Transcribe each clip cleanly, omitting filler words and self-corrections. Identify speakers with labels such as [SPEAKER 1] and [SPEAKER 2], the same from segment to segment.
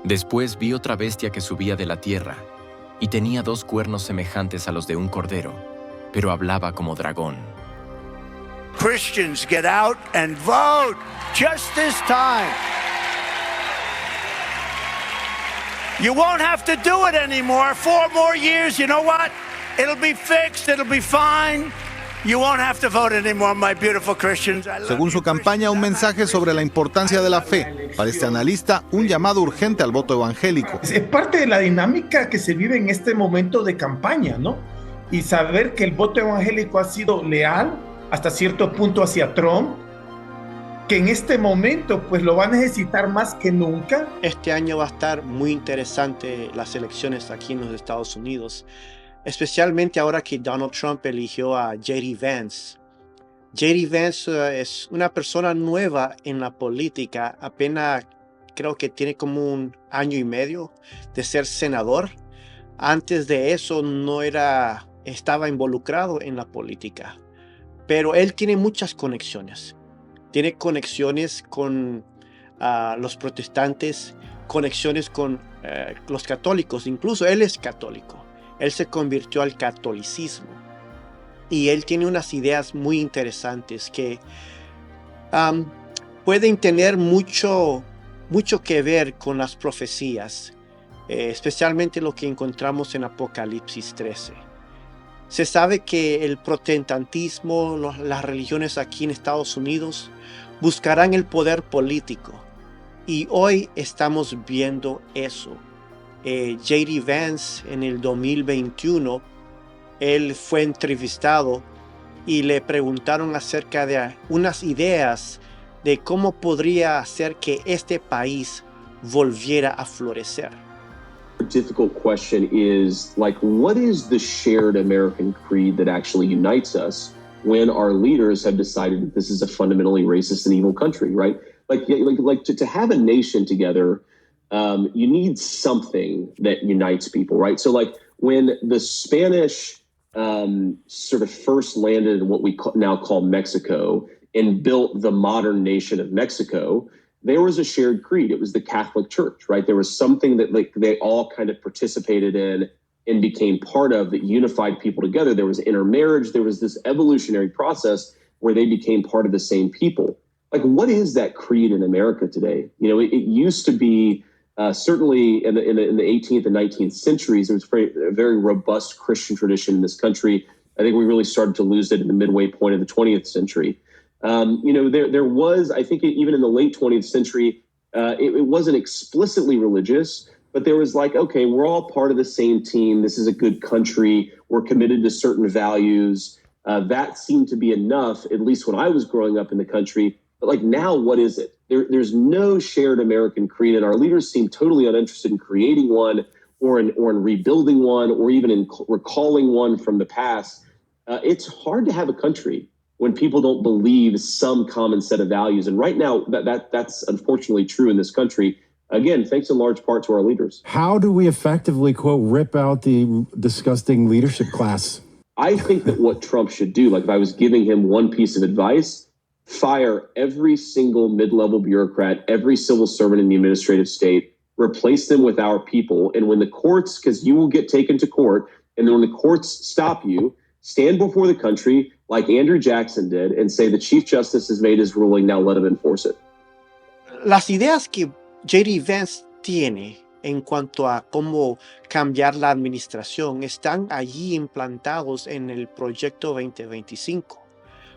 [SPEAKER 1] Después vi otra bestia que subía de la tierra, y tenía 2 cuernos semejantes a los de un cordero, pero hablaba como dragón.
[SPEAKER 2] Christians, get out and vote just this time. You won't have to do it anymore. 4 more years, you know what? It'll be fixed, it'll be fine. You won't have to vote anymore, my beautiful Christians.
[SPEAKER 3] Según su campaña, un mensaje sobre la importancia de la fe. Para este analista, un llamado urgente al voto evangélico.
[SPEAKER 4] Es parte de la dinámica que se vive en este momento de campaña, ¿no? Y saber que el voto evangélico ha sido leal hasta cierto punto hacia Trump, que en este momento pues lo va a necesitar más que nunca.
[SPEAKER 5] Este año va a estar muy interesante las elecciones aquí en los Estados Unidos, especialmente ahora que Donald Trump eligió a J.D. Vance. J.D. Vance es una persona nueva en la política, apenas creo que tiene como 1 año y medio de ser senador. Antes de eso estaba involucrado en la política, pero él tiene muchas conexiones. Tiene conexiones con los protestantes, conexiones con los católicos, incluso él es católico. Él se convirtió al catolicismo y él tiene unas ideas muy interesantes que pueden tener mucho que ver con las profecías, especialmente lo que encontramos en Apocalipsis 13. Se sabe que el protestantismo, las religiones aquí en Estados Unidos buscarán el poder político y hoy estamos viendo eso. J.D. Vance en el 2021, él fue entrevistado y le preguntaron acerca de unas ideas de cómo podría hacer que este país volviera a florecer.
[SPEAKER 6] Difficult question is, like, what is the shared American creed that actually unites us when our leaders have decided that this is a fundamentally racist and evil country, right? Like to have a nation together, you need something that unites people, right? So like when the Spanish sort of first landed in what we now call Mexico and built the modern nation of Mexico, there was a shared creed. It was the Catholic Church, right? There was something that like they all kind of participated in and became part of that unified people together. There was intermarriage. There was this evolutionary process where they became part of the same people. Like, what is that creed in America today? You know, it used to be certainly in the 18th and 19th centuries, there was a very robust Christian tradition in this country. I think we really started to lose it in the midway point of the 20th century. You know, there was, I think even in the late 20th century, it wasn't explicitly religious, but there was like, okay, we're all part of the same team. This is a good country. We're committed to certain values. That seemed to be enough, at least when I was growing up in the country. But like now, what is it? There's no shared American creed, and our leaders seem totally uninterested in creating one or in rebuilding one or even in recalling one from the past. It's hard to have a country when people don't believe some common set of values. And right now, that's unfortunately true in this country. Again, thanks in large part to our leaders.
[SPEAKER 7] How do we effectively, quote, rip out the disgusting leadership class?
[SPEAKER 6] I think that what Trump should do, like if I was giving him one piece of advice, fire every single mid-level bureaucrat, every civil servant in the administrative state, replace them with our people. And when the courts, because you will get taken to court, and then when the courts stop you, stand before the country like Andrew Jackson did and say the Chief Justice has made his ruling, now let him enforce it.
[SPEAKER 5] Las ideas que J.D. Vance tiene en cuanto a cómo cambiar la administración están allí implantados en el proyecto 2025.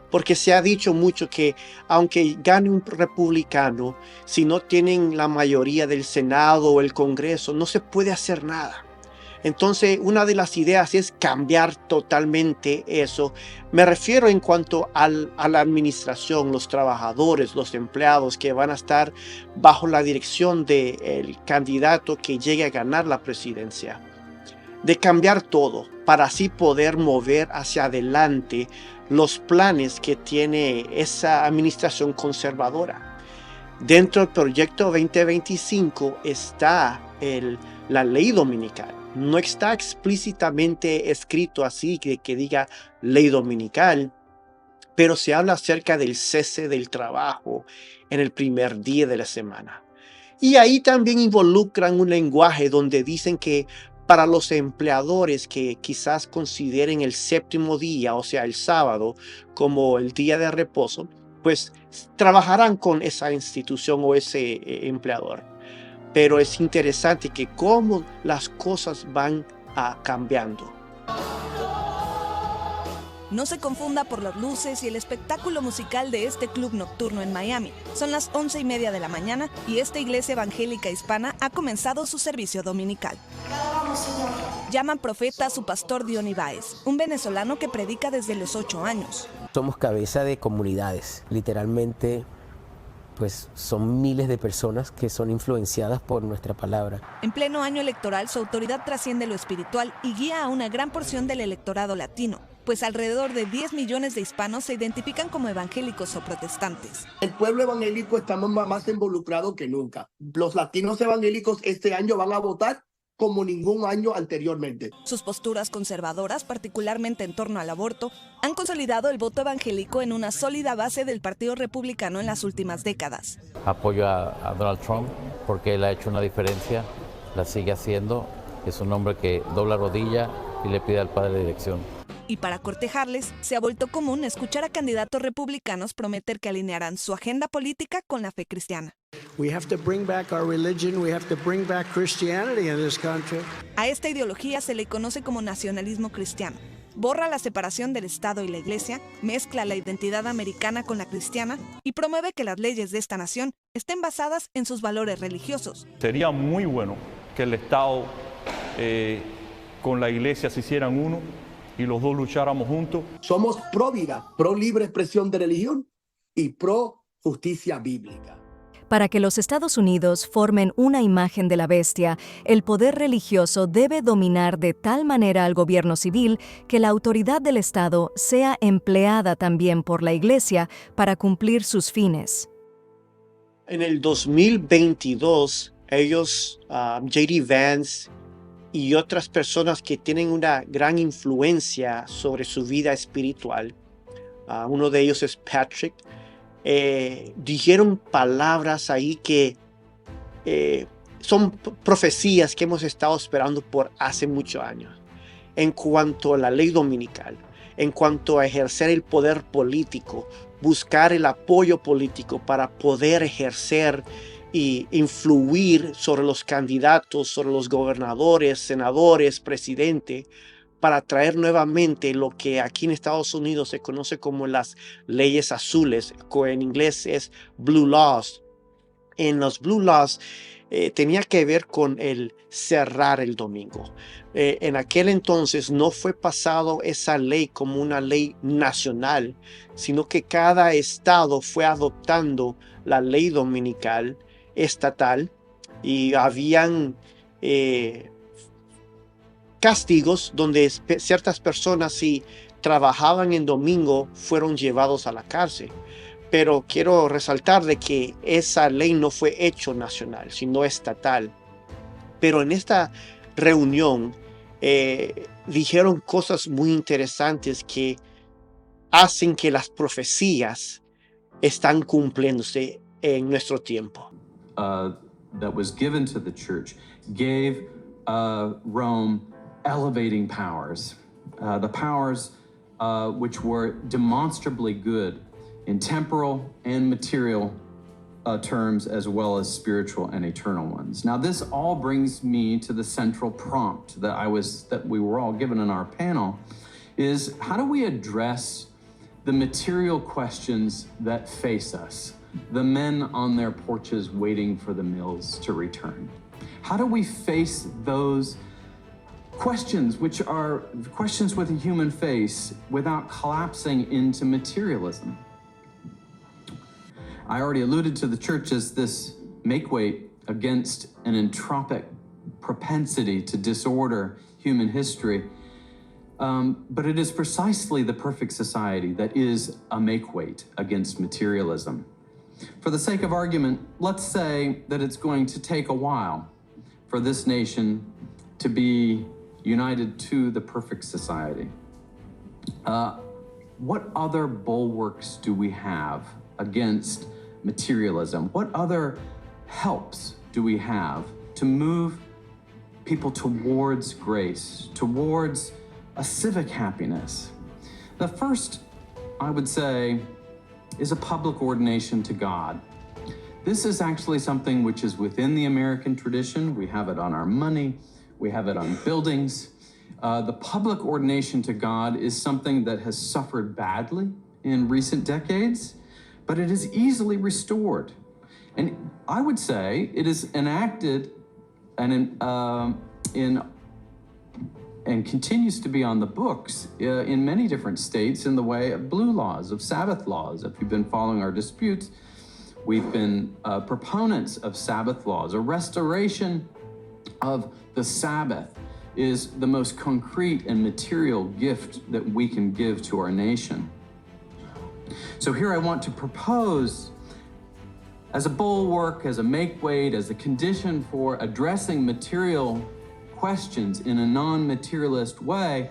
[SPEAKER 5] Porque se ha dicho mucho que aunque gane un republicano, si no tienen la mayoría del Senado o el Congreso, no se puede hacer nada. Entonces, una de las ideas es cambiar totalmente eso. Me refiero en cuanto a la administración, los trabajadores, los empleados que van a estar bajo la dirección del candidato que llegue a ganar la presidencia. De cambiar todo para así poder mover hacia adelante los planes que tiene esa administración conservadora. Dentro del proyecto 2025 está la ley dominical. No está explícitamente escrito así que diga ley dominical, pero se habla acerca del cese del trabajo en el primer día de la semana. Y ahí también involucran un lenguaje donde dicen que para los empleadores que quizás consideren el séptimo día, o sea, el sábado, como el día de reposo, pues trabajarán con esa institución o ese empleador. Pero es interesante que cómo las cosas van cambiando.
[SPEAKER 8] No se confunda por las luces y el espectáculo musical de este club nocturno en Miami. Son las 11:30 de la mañana y esta iglesia evangélica hispana ha comenzado su servicio dominical. Llaman profeta a su pastor Diony Báez, un venezolano que predica desde los 8 años.
[SPEAKER 9] Somos cabeza de comunidades, literalmente. Pues son miles de personas que son influenciadas por nuestra palabra.
[SPEAKER 8] En pleno año electoral, su autoridad trasciende lo espiritual y guía a una gran porción del electorado latino, pues alrededor de 10 millones de hispanos se identifican como evangélicos o protestantes.
[SPEAKER 10] El pueblo evangélico estamos más involucrados que nunca. Los latinos evangélicos este año van a votar como ningún año anteriormente.
[SPEAKER 8] Sus posturas conservadoras, particularmente en torno al aborto, han consolidado el voto evangélico en una sólida base del Partido Republicano en las últimas décadas.
[SPEAKER 11] Apoyo a Donald Trump porque él ha hecho una diferencia, la sigue haciendo. Es un hombre que dobla rodilla y le pide al Padre dirección.
[SPEAKER 8] Y para cortejarles, se ha vuelto común escuchar a candidatos republicanos prometer que alinearán su agenda política con la fe cristiana.
[SPEAKER 2] We have to bring back our religion. We have to bring back Christianity in this country.
[SPEAKER 8] A esta ideología se le conoce como nacionalismo cristiano. Borra la separación del Estado y la Iglesia, mezcla la identidad americana con la cristiana y promueve que las leyes de esta nación estén basadas en sus valores religiosos.
[SPEAKER 12] Sería muy bueno que el Estado con la Iglesia se hicieran uno y los dos lucháramos juntos.
[SPEAKER 10] Somos pro vida, pro libre expresión de religión y pro justicia bíblica.
[SPEAKER 13] Para que los Estados Unidos formen una imagen de la bestia, el poder religioso debe dominar de tal manera al gobierno civil que la autoridad del Estado sea empleada también por la Iglesia para cumplir sus fines.
[SPEAKER 5] En el 2022, ellos, J.D. Vance y otras personas que tienen una gran influencia sobre su vida espiritual, uno de ellos es Patrick, dijeron palabras ahí que son profecías que hemos estado esperando por hace muchos años. En cuanto a la ley dominical, en cuanto a ejercer el poder político, buscar el apoyo político para poder ejercer y influir sobre los candidatos, sobre los gobernadores, senadores, presidente, para traer nuevamente lo que aquí en Estados Unidos se conoce como las leyes azules, que en inglés es Blue Laws. En los Blue Laws tenía que ver con el cerrar el domingo. En aquel entonces no fue pasado esa ley como una ley nacional, sino que cada estado fue adoptando la ley dominical estatal y habían castigos donde ciertas personas, si trabajaban en domingo, fueron llevados a la cárcel. Pero quiero resaltar de que esa ley no fue hecho nacional, sino estatal. Pero en esta reunión dijeron cosas muy interesantes que hacen que las profecías están cumpliéndose en nuestro tiempo.
[SPEAKER 14] That was given to the church gave Rome elevating powers, the powers which were demonstrably good in temporal and material terms, as well as spiritual and eternal ones. Now, this all brings me to the central prompt that we were all given in our panel, is how do we address the material questions that face us, the men on their porches waiting for the mills to return? How do we face those questions, which are questions with a human face, without collapsing into materialism? I already alluded to the church as this make-weight against an entropic propensity to disorder human history. But it is precisely the perfect society that is a make-weight against materialism. For the sake of argument, let's say that it's going to take a while for this nation to be united to the perfect society. What other bulwarks do we have against materialism? What other helps do we have to move people towards grace, towards a civic happiness? The first, I would say, is a public ordination to God. This is actually something which is within the American tradition. We have it on our money, we have it on buildings. The public ordination to God is something that has suffered badly in recent decades, but it is easily restored. And I would say it is enacted and continues to be on the books in many different states in the way of blue laws, of Sabbath laws. If you've been following our disputes, we've been proponents of Sabbath laws. A restoration of the Sabbath is the most concrete and material gift that we can give to our nation. So here I want to propose, as a bulwark, as a make-weight, as a condition for addressing material questions in a non-materialist way,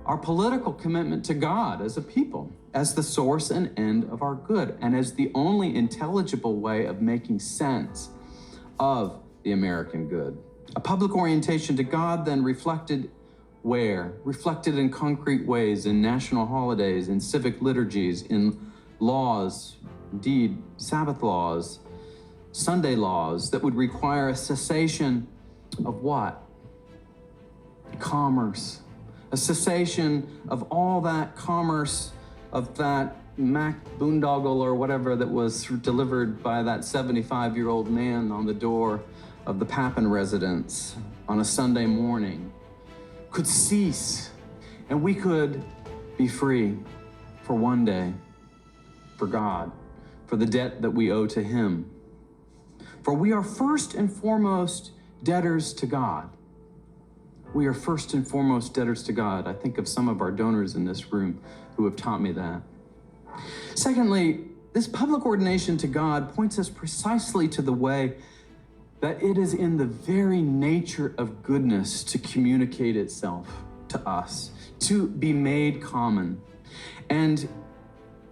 [SPEAKER 14] our political commitment to God as a people, as the source and end of our good, and as the only intelligible way of making sense of the American good. A public orientation to God then reflected where? Reflected in concrete ways, in national holidays, in civic liturgies, in laws, indeed, Sabbath laws, Sunday laws that would require a cessation of what? Commerce. A cessation of all that commerce, of that Mac boondoggle or whatever that was delivered by that 75-year-old man on the door of the Papin residence on a Sunday morning, could cease, and we could be free for one day, for God, for the debt that we owe to Him. For we are first and foremost debtors to God. We are first and foremost debtors to God. I think of some of our donors in this room who have taught me that. Secondly, this public ordination to God points us precisely to the way that it is in the very nature of goodness to communicate itself to us, to be made common. And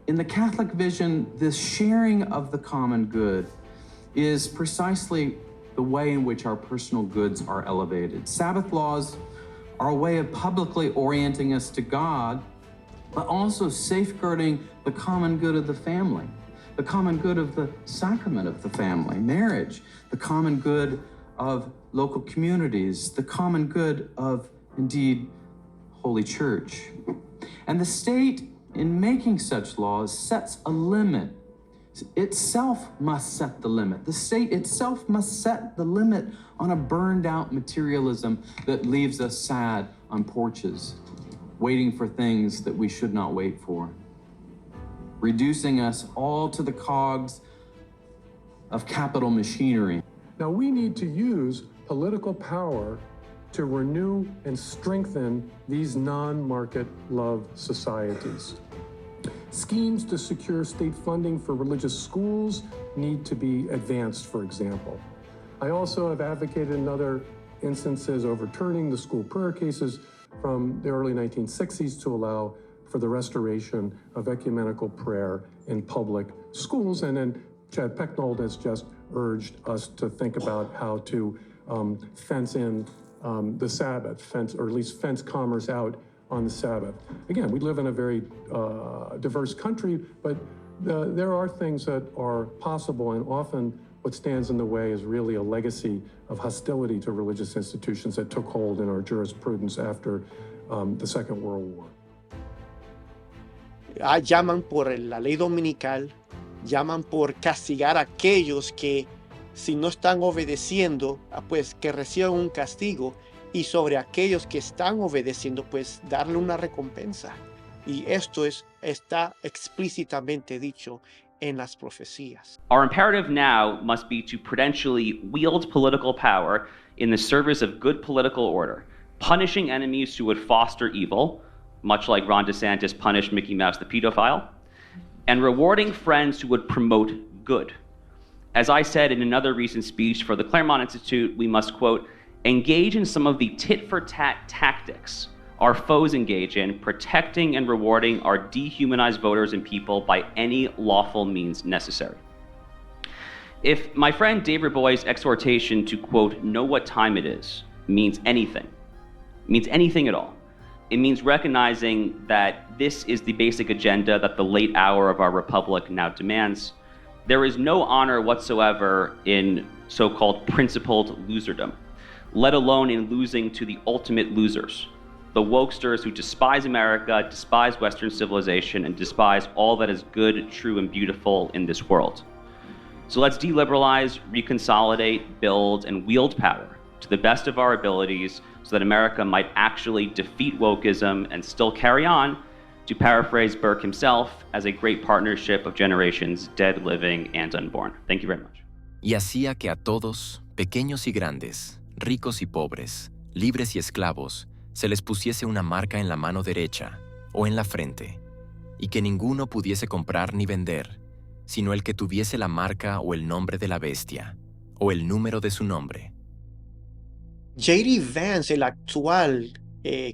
[SPEAKER 14] in the Catholic vision, this sharing of the common good is precisely the way in which our personal goods are elevated. Sabbath laws are a way of publicly orienting us to God, but also safeguarding the common good of the family, the common good of the sacrament of the family, marriage, the common good of local communities, the common good of, indeed, Holy Church. And the state, in making such laws, sets a limit. Itself must set the limit. The state itself must set the limit on a burned out materialism that leaves us sad on porches, waiting for things that we should not wait for, reducing us all to the cogs of capital machinery.
[SPEAKER 15] Now we need to use political power to renew and strengthen these non-market love societies. Schemes to secure state funding for religious schools need to be advanced, for example. I also have advocated in other instances overturning the school prayer cases from the early 1960s to allow for the restoration of ecumenical prayer in public schools. And then Chad Pecknold has just urged us to think about how to fence in the Sabbath, or at least fence commerce out on the Sabbath. Again, we live in a very diverse country, but there are things that are possible, and often what stands in the way is really a legacy of hostility to religious institutions that took hold in our jurisprudence after the Second World War.
[SPEAKER 5] Llaman por la ley dominical, llaman por castigar a aquellos que, si no están obedeciendo, pues que reciban un castigo, y sobre aquellos que están obedeciendo, pues darle una recompensa. Y esto está explícitamente dicho en las profecías.
[SPEAKER 16] Our imperative now must be to prudentially wield political power in the service of good political order, punishing enemies who would foster evil, much like Ron DeSantis punished Mickey Mouse the pedophile, and rewarding friends who would promote good. As I said in another recent speech for the Claremont Institute, we must, quote, engage in some of the tit-for-tat tactics our foes engage in, protecting and rewarding our dehumanized voters and people by any lawful means necessary. If my friend Dave Boy's exhortation to, quote, know what time it is means anything at all, it means recognizing that this is the basic agenda that the late hour of our republic now demands. There is no honor whatsoever in so-called principled loserdom, let alone in losing to the ultimate losers, the wokesters who despise America, despise Western civilization, and despise all that is good, true, and beautiful in this world. So let's deliberalize, reconsolidate, build, and wield power to the best of our abilities so that America might actually defeat wokeism and still carry on, to paraphrase Burke himself, as a great partnership of generations, dead, living, and unborn. Thank you very much.
[SPEAKER 1] Y hacía que a todos, pequeños y grandes, ricos y pobres, libres y esclavos, se les pusiese una marca en la mano derecha o en la frente, y que ninguno pudiese comprar ni vender, sino el que tuviese la marca o el nombre de la bestia, o el número de su nombre.
[SPEAKER 5] J.D. Vance, el actual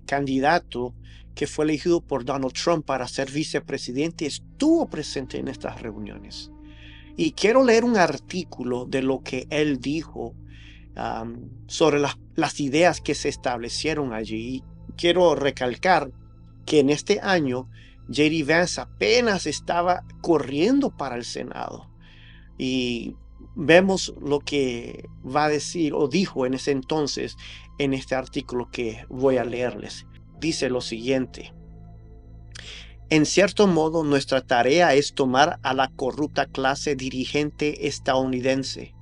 [SPEAKER 5] candidato que fue elegido por Donald Trump para ser vicepresidente, estuvo presente en estas reuniones. Y quiero leer un artículo de lo que él dijo sobre las ideas que se establecieron allí. Y quiero recalcar que en este año J.D. Vance apenas estaba corriendo para el Senado. Y vemos lo que va a decir o dijo en ese entonces en este artículo que voy a leerles. Dice lo siguiente: en cierto modo, nuestra tarea es tomar a la corrupta clase dirigente estadounidense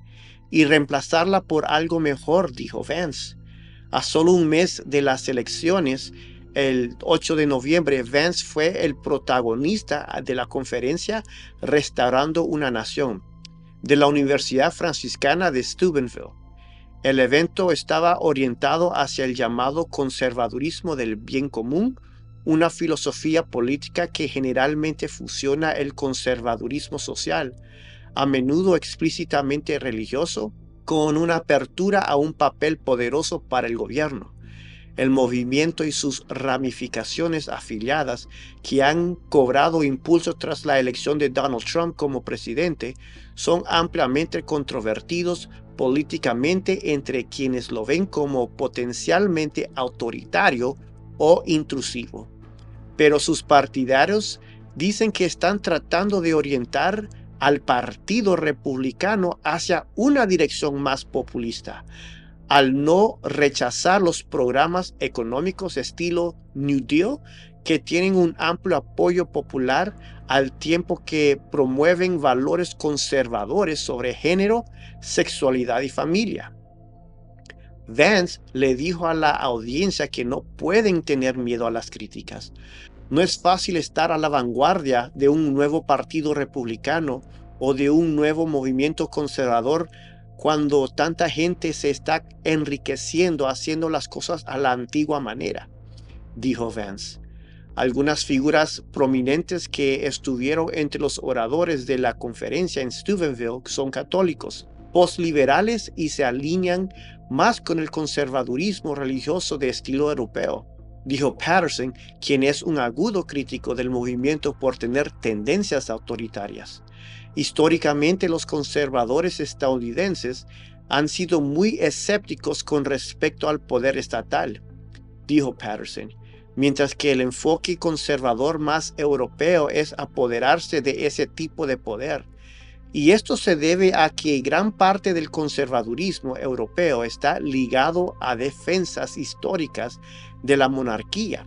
[SPEAKER 5] y reemplazarla por algo mejor, dijo Vance. A solo un mes de las elecciones, el 8 de noviembre, Vance fue el protagonista de la conferencia Restaurando una Nación de la Universidad Franciscana de Steubenville. El evento estaba orientado hacia el llamado conservadurismo del bien común, una filosofía política que generalmente fusiona el conservadurismo social, a menudo explícitamente religioso, con una apertura a un papel poderoso para el gobierno. El movimiento y sus ramificaciones afiliadas, que han cobrado impulso tras la elección de Donald Trump como presidente, son ampliamente controvertidos políticamente entre quienes lo ven como potencialmente autoritario o intrusivo. Pero sus partidarios dicen que están tratando de orientar al Partido Republicano hacia una dirección más populista, al no rechazar los programas económicos estilo New Deal, que tienen un amplio apoyo popular, al tiempo que promueven valores conservadores sobre género, sexualidad y familia. Vance le dijo a la audiencia que no pueden tener miedo a las críticas. No es fácil estar a la vanguardia de un nuevo partido republicano o de un nuevo movimiento conservador cuando tanta gente se está enriqueciendo haciendo las cosas a la antigua manera, dijo Vance. Algunas figuras prominentes que estuvieron entre los oradores de la conferencia en Steubenville son católicos, postliberales y se alinean más con el conservadurismo religioso de estilo europeo, dijo Patterson, quien es un agudo crítico del movimiento por tener tendencias autoritarias. Históricamente, los conservadores estadounidenses han sido muy escépticos con respecto al poder estatal, dijo Patterson, mientras que el enfoque conservador más europeo es apoderarse de ese tipo de poder. Y esto se debe a que gran parte del conservadurismo europeo está ligado a defensas históricas de la monarquía.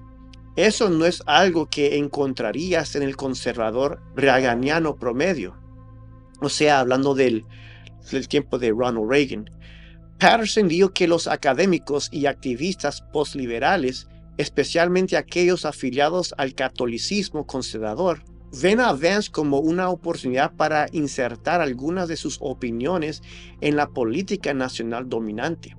[SPEAKER 5] Eso no es algo que encontrarías en el conservador reaganiano promedio. O sea, hablando del tiempo de Ronald Reagan. Patterson dijo que los académicos y activistas postliberales, especialmente aquellos afiliados al catolicismo conservador, ven a Vance como una oportunidad para insertar algunas de sus opiniones en la política nacional dominante.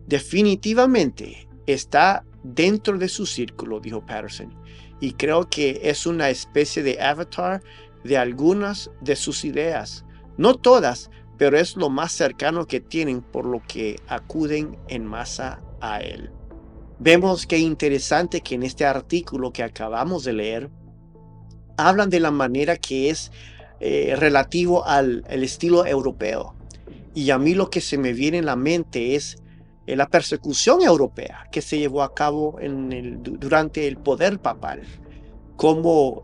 [SPEAKER 5] Definitivamente está dentro de su círculo, dijo Patterson, y creo que es una especie de avatar de algunas de sus ideas. No todas, pero es lo más cercano que tienen, por lo que acuden en masa a él. Vemos que interesante que en este artículo que acabamos de leer, hablan de la manera que es relativo al estilo europeo. Y a mí lo que se me viene en la mente es la persecución europea que se llevó a cabo durante el poder papal, como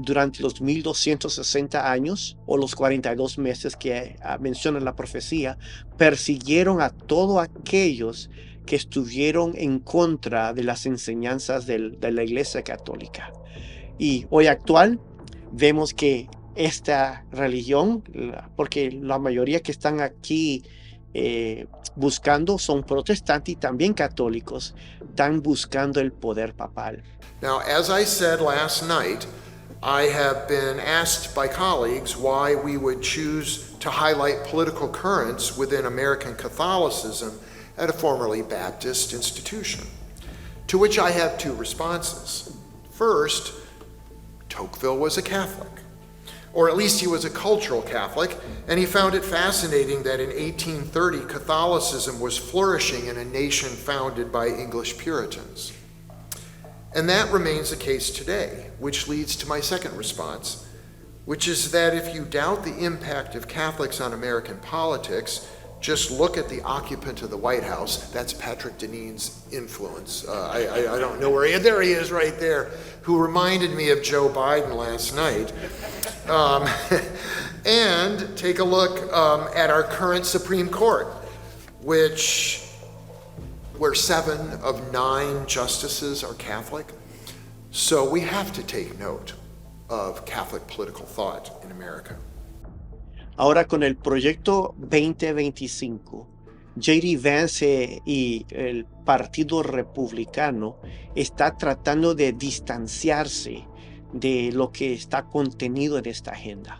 [SPEAKER 5] durante los 1260 años o los 42 meses que menciona la profecía, persiguieron a todos aquellos que estuvieron en contra de las enseñanzas de la Iglesia Católica. Y hoy actual vemos que esta religión, porque la mayoría que están aquí buscando son protestantes y también católicos, están buscando el poder papal.
[SPEAKER 17] Now, as I said last night, I have been asked by colleagues why we would choose to highlight political currents within American Catholicism at a formerly Baptist institution, to which I have two responses. First, Tocqueville was a Catholic, or at least he was a cultural Catholic, and he found it fascinating that in 1830 Catholicism was flourishing in a nation founded by English Puritans. And that remains the case today, which leads to my second response, which is that if you doubt the impact of Catholics on American politics, just look at the occupant of the White House. That's Patrick Deneen's influence. I don't know where he is. There he is right there, who reminded me of Joe Biden last night. And take a look at our current Supreme Court, where 7 of 9 justices are Catholic. So we have to take note of Catholic political thought in America.
[SPEAKER 5] Ahora con el proyecto 2025, J.D. Vance y el Partido Republicano está tratando de distanciarse de lo que está contenido en esta agenda.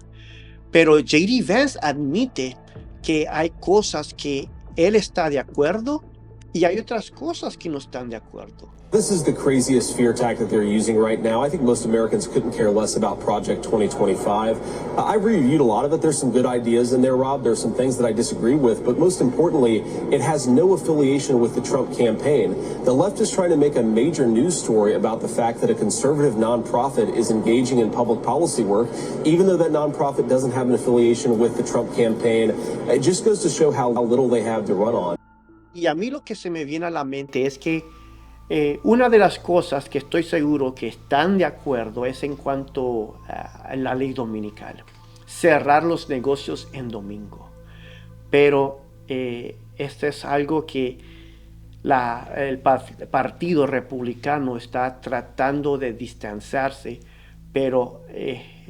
[SPEAKER 5] Pero J.D. Vance admite que hay cosas que él está de acuerdo y hay otras cosas que no están de acuerdo.
[SPEAKER 18] This is the craziest fear tactic they're using right now. I think most Americans couldn't care less about Project 2025. I reviewed a lot of it. There's some good ideas in there, Rob. There's some things that I disagree with, but most importantly, it has no affiliation with the Trump campaign. The left is trying to make a major news story about the fact that a conservative nonprofit is engaging in public policy work, even though that nonprofit doesn't have an affiliation with the Trump campaign. It just goes to show how little they have to run on.
[SPEAKER 5] Y a mí lo que se me viene a la mente es que una de las cosas que estoy seguro que están de acuerdo es en cuanto a la ley dominical, cerrar los negocios en domingo. Pero este es algo que el Partido Republicano está tratando de distanciarse, pero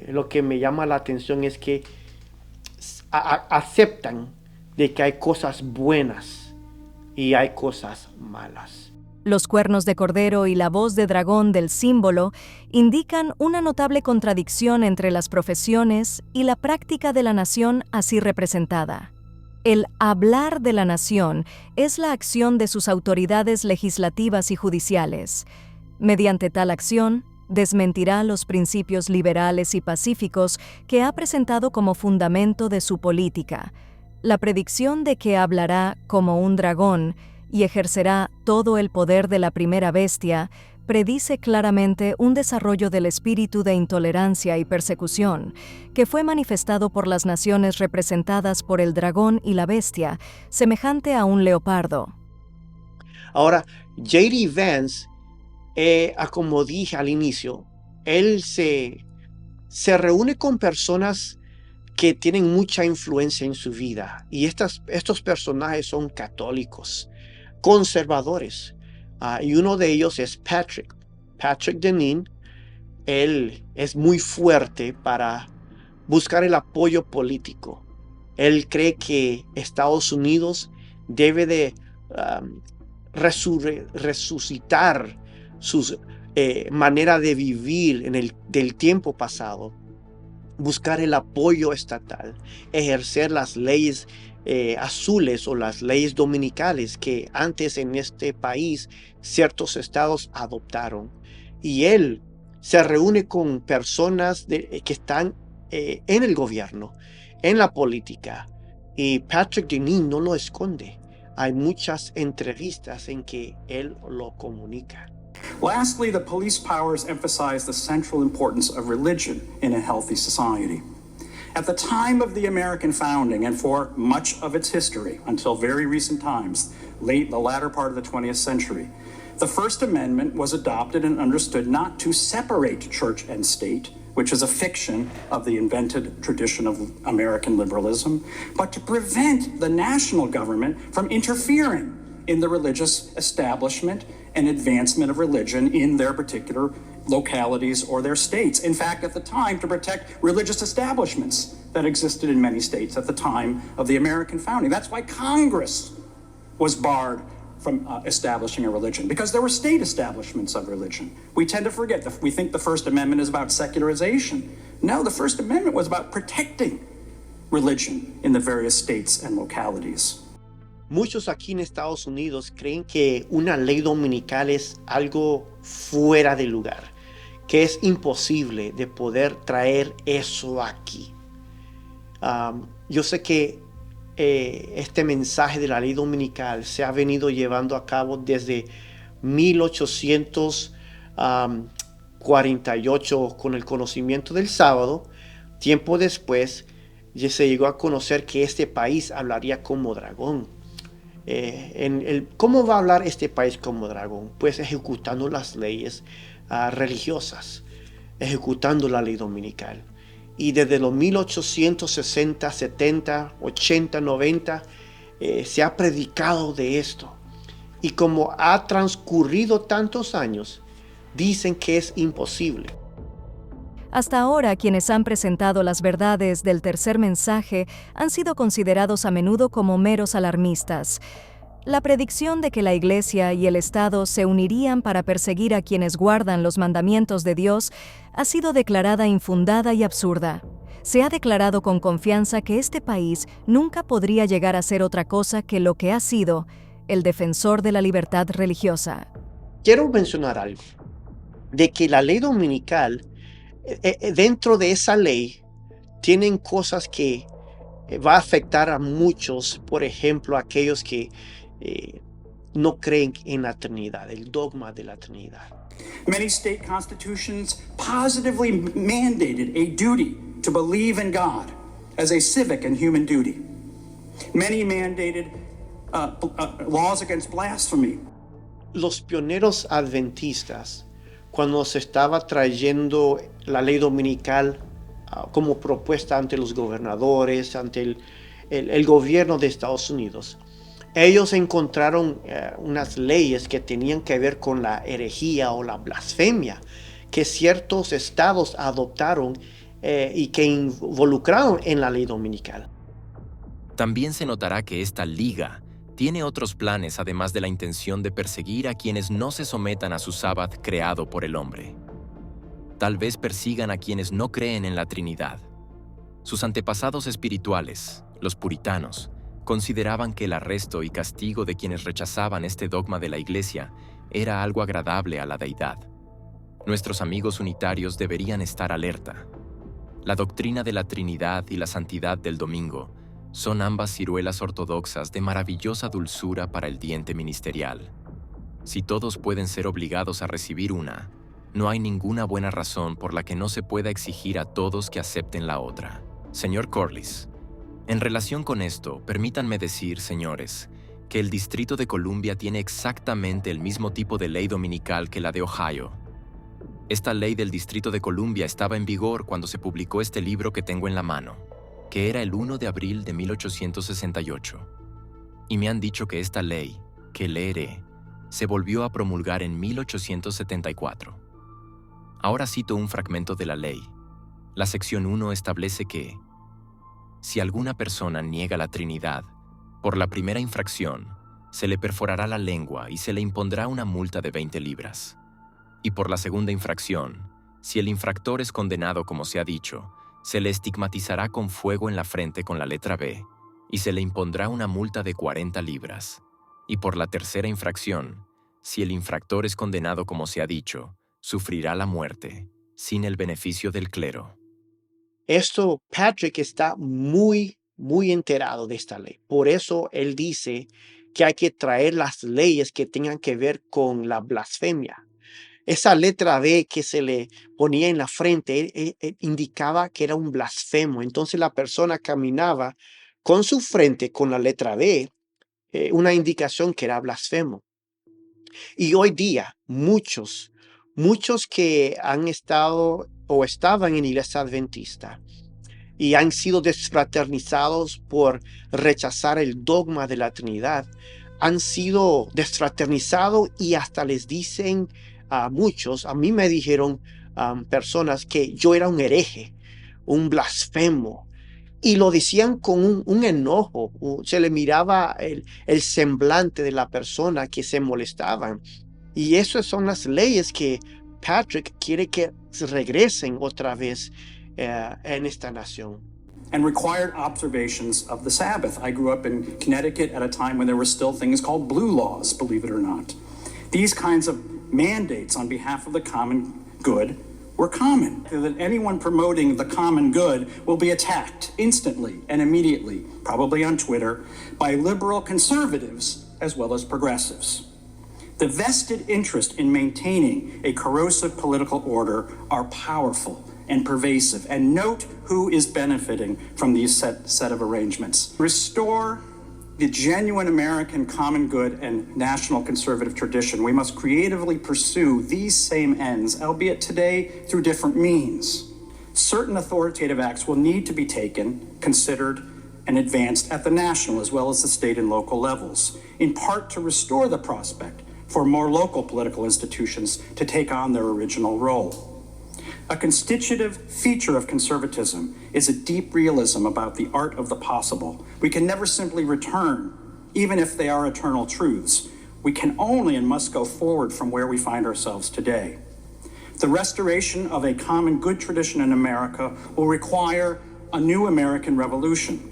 [SPEAKER 5] lo que me llama la atención es que aceptan de que hay cosas buenas y hay cosas malas.
[SPEAKER 13] Los cuernos de cordero y la voz de dragón del símbolo indican una notable contradicción entre las profesiones y la práctica de la nación así representada. El hablar de la nación es la acción de sus autoridades legislativas y judiciales. Mediante tal acción, desmentirá los principios liberales y pacíficos que ha presentado como fundamento de su política. La predicción de que hablará como un dragón y ejercerá todo el poder de la primera bestia, predice claramente un desarrollo del espíritu de intolerancia y persecución, que fue manifestado por las naciones representadas por el dragón y la bestia, semejante a un leopardo.
[SPEAKER 5] Ahora, J.D. Vance, como dije al inicio, él se reúne con personas que tienen mucha influencia en su vida, y estos personajes son católicos, conservadores, y uno de ellos es Patrick Deneen. Él es muy fuerte para buscar el apoyo político. Él cree que Estados Unidos debe de resucitar su manera de vivir del tiempo pasado, buscar el apoyo estatal, ejercer las leyes azules o las leyes dominicales que antes en este país ciertos estados adoptaron. Y él se reúne con personas que están en el gobierno, en la política. Y Patrick Deneen no lo esconde. Hay muchas entrevistas en que él lo comunica.
[SPEAKER 19] Lastly, the police powers emphasize the central importance of religion in a healthy society. At the time of the American founding and for much of its history, until very recent times, the latter part of the 20th century, the First Amendment was adopted and understood not to separate church and state, which is a fiction of the invented tradition of American liberalism, but to prevent the national government from interfering in the religious establishment and advancement of religion in their particular localities or their states. In fact, at the time, to protect religious establishments that existed in many states at the time of the American founding. That's why Congress was barred from establishing a religion, because there were state establishments of religion. We tend to forget that we think the First Amendment is about secularization. No, the First Amendment was about protecting religion in the various states and localities.
[SPEAKER 5] Muchos aquí en Estados Unidos creen que una ley dominical es algo fuera de lugar, que es imposible de poder traer eso aquí. Yo sé que este mensaje de la ley dominical se ha venido llevando a cabo desde 1848 con el conocimiento del sábado. Tiempo después ya se llegó a conocer que este país hablaría como dragón. ¿Cómo va a hablar este país como dragón? Pues ejecutando las leyes religiosas, ejecutando la ley dominical. Y desde los 1860, 70, 80, 90 se ha predicado de esto. Y como ha transcurrido tantos años, dicen que es imposible.
[SPEAKER 13] Hasta ahora, quienes han presentado las verdades del tercer mensaje han sido considerados a menudo como meros alarmistas. La predicción de que la Iglesia y el Estado se unirían para perseguir a quienes guardan los mandamientos de Dios ha sido declarada infundada y absurda. Se ha declarado con confianza que este país nunca podría llegar a ser otra cosa que lo que ha sido, el defensor de la libertad religiosa.
[SPEAKER 5] Quiero mencionar algo, de que la ley dominical, dentro de esa ley, tienen cosas que va a afectar a muchos, por ejemplo, aquellos que no creen en la Trinidad, el dogma de la Trinidad.
[SPEAKER 19] Many state constitutions positively mandated a duty to believe in God as a civic and human duty. Many mandated laws against blasphemy.
[SPEAKER 5] Los pioneros adventistas, cuando se estaba trayendo la ley dominical como propuesta ante los gobernadores, ante el gobierno de Estados Unidos, ellos encontraron unas leyes que tenían que ver con la herejía o la blasfemia que ciertos estados adoptaron y que involucraron en la ley dominical.
[SPEAKER 1] También se notará que esta liga tiene otros planes además de la intención de perseguir a quienes no se sometan a su sábado creado por el hombre. Tal vez persigan a quienes no creen en la Trinidad. Sus antepasados espirituales, los puritanos, consideraban que el arresto y castigo de quienes rechazaban este dogma de la Iglesia era algo agradable a la deidad. Nuestros amigos unitarios deberían estar alerta. La doctrina de la Trinidad y la santidad del domingo son ambas ciruelas ortodoxas de maravillosa dulzura para el diente ministerial. Si todos pueden ser obligados a recibir una, no hay ninguna buena razón por la que no se pueda exigir a todos que acepten la otra. Señor Corliss, en relación con esto, permítanme decir, señores, que el Distrito de Columbia tiene exactamente el mismo tipo de ley dominical que la de Ohio. Esta ley del Distrito de Columbia estaba en vigor cuando se publicó este libro que tengo en la mano, que era el 1 de abril de 1868. Y me han dicho que esta ley, que leeré, se volvió a promulgar en 1874. Ahora cito un fragmento de la ley. La sección 1 establece que si alguna persona niega la Trinidad, por la primera infracción, se le perforará la lengua y se le impondrá una multa de 20 libras. Y por la segunda infracción, si el infractor es condenado como se ha dicho, se le estigmatizará con fuego en la frente con la letra B y se le impondrá una multa de 40 libras. Y por la tercera infracción, si el infractor es condenado como se ha dicho, sufrirá la muerte, sin el beneficio del clero.
[SPEAKER 5] Esto, Patrick está muy enterado de esta ley. Por eso él dice que hay que traer las leyes que tengan que ver con la blasfemia. Esa letra B que se le ponía en la frente indicaba que era un blasfemo. Entonces la persona caminaba con su frente con la letra B, una indicación que era blasfemo. Y hoy día muchos que han estado o estaban en Iglesia Adventista y han sido desfraternizados por rechazar el dogma de la Trinidad, han sido desfraternizados y hasta les dicen a muchos, a mí me dijeron personas que yo era un hereje, un blasfemo, y lo decían con un enojo, se le miraba el semblante de la persona que se molestaban. Y esas son las leyes que Patrick quiere que regresen otra vez en esta nación.
[SPEAKER 19] And required observations of the Sabbath. I grew up in Connecticut at a time when there were still things called blue laws, believe it or not. These kinds of mandates on behalf of the common good were common. That anyone promoting the common good will be attacked instantly and immediately, probably on Twitter, by liberal conservatives as well as progressives. The vested interest in maintaining a corrosive political order are powerful and pervasive, and note who is benefiting from these set of arrangements. Restore the genuine American common good and national conservative tradition. We must creatively pursue these same ends, albeit today through different means. Certain authoritative acts will need to be taken, considered, and advanced at the national as well as the state and local levels, in part to restore the prospect for more local political institutions to take on their original role. A constitutive feature of conservatism is a deep realism about the art of the possible. We can never simply return, even if they are eternal truths. We can only and must go forward from where we find ourselves today. The restoration of a common good tradition in America will require a new American revolution.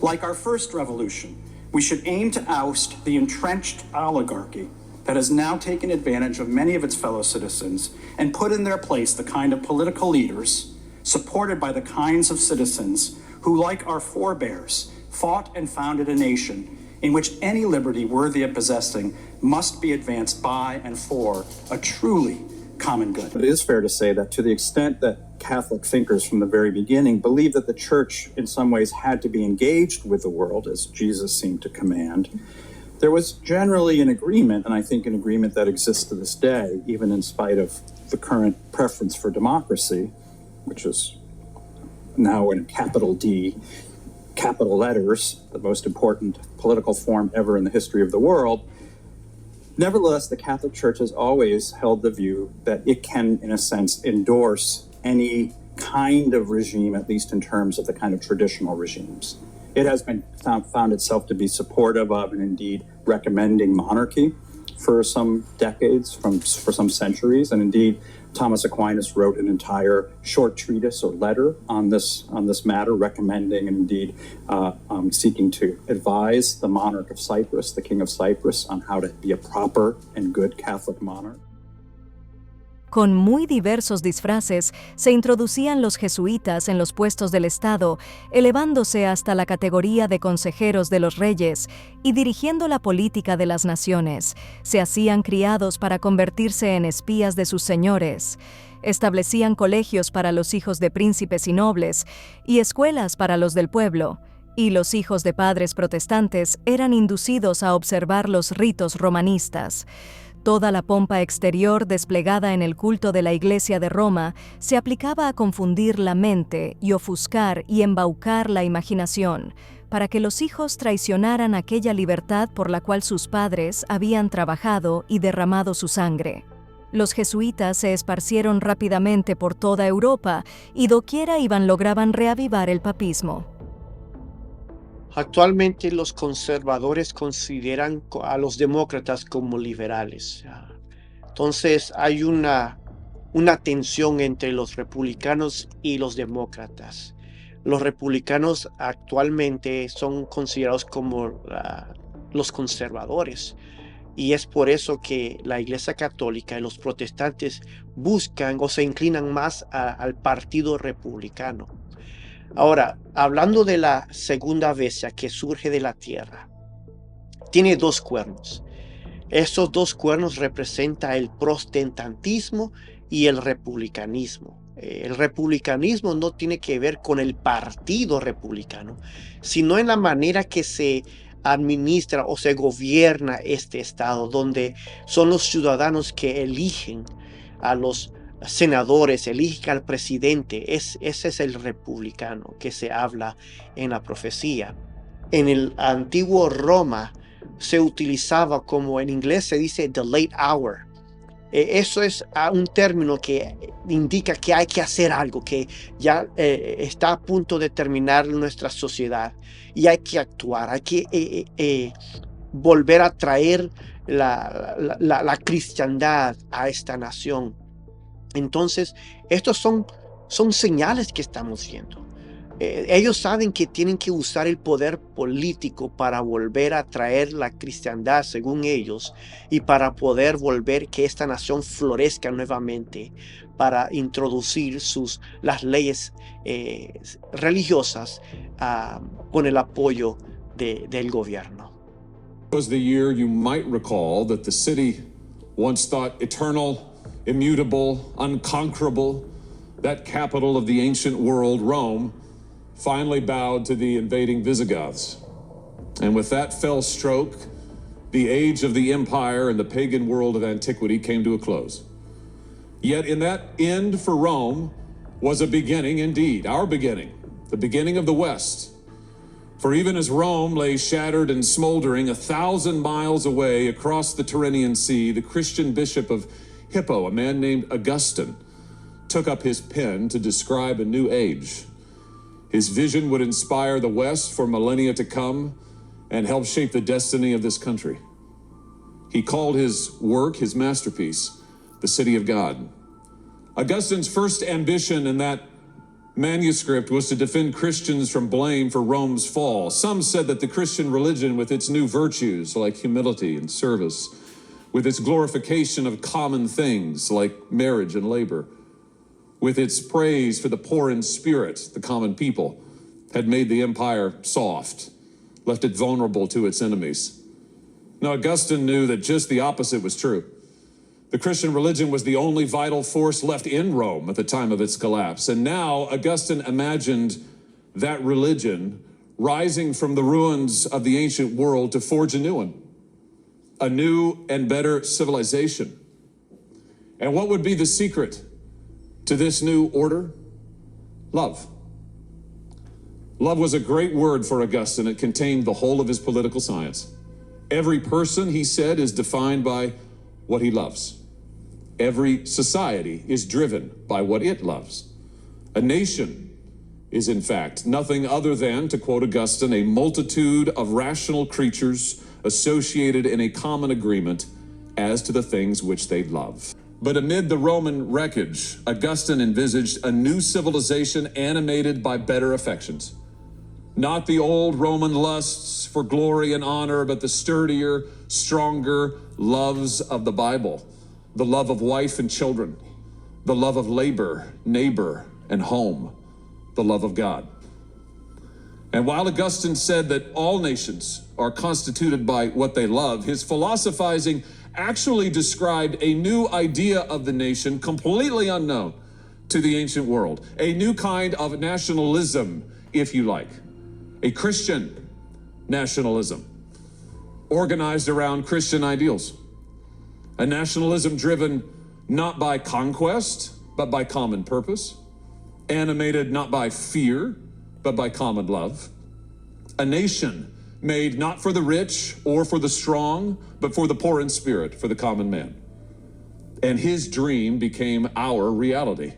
[SPEAKER 19] Like our first revolution, we should aim to oust the entrenched oligarchy that has now taken advantage of many of its fellow citizens and put in their place the kind of political leaders supported by the kinds of citizens who, like our forebears, fought and founded a nation in which any liberty worthy of possessing must be advanced by and for a truly common good.
[SPEAKER 20] It is fair to say that to the extent that Catholic thinkers from the very beginning believed that the church in some ways had to be engaged with the world, as Jesus seemed to command, there was generally an agreement, and I think an agreement that exists to this day, even in spite of the current preference for democracy, which is now in capital D, capital letters, the most important political form ever in the history of the world. Nevertheless, the Catholic Church has always held the view that it can, in a sense, endorse any kind of regime, at least in terms of the kind of traditional regimes. It has been found itself to be supportive of and indeed recommending monarchy for some decades, for some centuries. And indeed, Thomas Aquinas wrote an entire short treatise or letter on this matter, recommending and indeed seeking to advise the monarch of Cyprus, the king of Cyprus, on how to be a proper and good Catholic monarch.
[SPEAKER 13] Con muy diversos disfraces, se introducían los jesuitas en los puestos del Estado, elevándose hasta la categoría de consejeros de los reyes y dirigiendo la política de las naciones. Se hacían criados para convertirse en espías de sus señores. Establecían colegios para los hijos de príncipes y nobles y escuelas para los del pueblo. Y los hijos de padres protestantes eran inducidos a observar los ritos romanistas. Toda la pompa exterior desplegada en el culto de la Iglesia de Roma se aplicaba a confundir la mente y ofuscar y embaucar la imaginación, para que los hijos traicionaran aquella libertad por la cual sus padres habían trabajado y derramado su sangre. Los jesuitas se esparcieron rápidamente por toda Europa y doquiera iban lograban reavivar el papismo.
[SPEAKER 5] Actualmente los conservadores consideran a los demócratas como liberales. Entonces hay una tensión entre los republicanos y los demócratas. Los republicanos actualmente son considerados como los conservadores. Y es por eso que la Iglesia Católica y los protestantes buscan o se inclinan más al Partido Republicano. Ahora, hablando de la segunda bestia que surge de la tierra, tiene dos cuernos. Esos dos cuernos representan el protestantismo y el republicanismo. El republicanismo no tiene que ver con el partido republicano, sino en la manera que se administra o se gobierna este estado, donde son los ciudadanos que eligen a los senadores, eligen al presidente. Ese es el republicano que se habla en la profecía. En el antiguo Roma se utilizaba, como en inglés se dice, the late hour. Eso es un término que indica que hay que hacer algo, que ya está a punto de terminar nuestra sociedad y hay que actuar, hay que volver a traer la cristiandad a esta nación. Entonces, estos son señales que estamos viendo. Ellos saben que tienen que usar el poder político para volver a traer la cristiandad, según ellos, y para poder volver que esta nación florezca nuevamente, para introducir las leyes religiosas con el apoyo del gobierno.
[SPEAKER 21] Was the year you might recall that the city once thought eternal, immutable, unconquerable, that capital of the ancient world, Rome, finally bowed to the invading Visigoths. And with that fell stroke, the age of the empire and the pagan world of antiquity came to a close. Yet in that end for Rome was a beginning indeed, our beginning, the beginning of the West. For even as Rome lay shattered and smoldering 1,000 miles away across the Tyrrhenian Sea, the Christian bishop of Hippo, a man named Augustine, took up his pen to describe a new age. His vision would inspire the West for millennia to come and help shape the destiny of this country. He called his work, his masterpiece, the City of God. Augustine's first ambition in that manuscript was to defend Christians from blame for Rome's fall. Some said that the Christian religion, with its new virtues like humility and service, with its glorification of common things like marriage and labor, with its praise for the poor in spirit, the common people, had made the empire soft, left it vulnerable to its enemies. Now, Augustine knew that just the opposite was true. The Christian religion was the only vital force left in Rome at the time of its collapse. And now Augustine imagined that religion rising from the ruins of the ancient world to forge a new one, a new and better civilization. And what would be the secret to this new order? Love. Love was a great word for Augustine. It contained the whole of his political science. Every person, he said, is defined by what he loves. Every society is driven by what it loves. A nation is, in fact, nothing other than, to quote Augustine, a multitude of rational creatures associated in a common agreement as to the things which they love. But amid the Roman wreckage, Augustine envisaged a new civilization animated by better affections. Not the old Roman lusts for glory and honor, but the sturdier, stronger loves of the Bible. The love of wife and children, the love of labor, neighbor, and home, the love of God. And while Augustine said that all nations are constituted by what they love, his philosophizing actually described a new idea of the nation completely unknown to the ancient world. A new kind of nationalism, if you like. A Christian nationalism, organized around Christian ideals. A nationalism driven not by conquest, but by common purpose. Animated not by fear, but by common love. A nation made not for the rich or for the strong, but for the poor in spirit, for the common man. And his dream became our reality.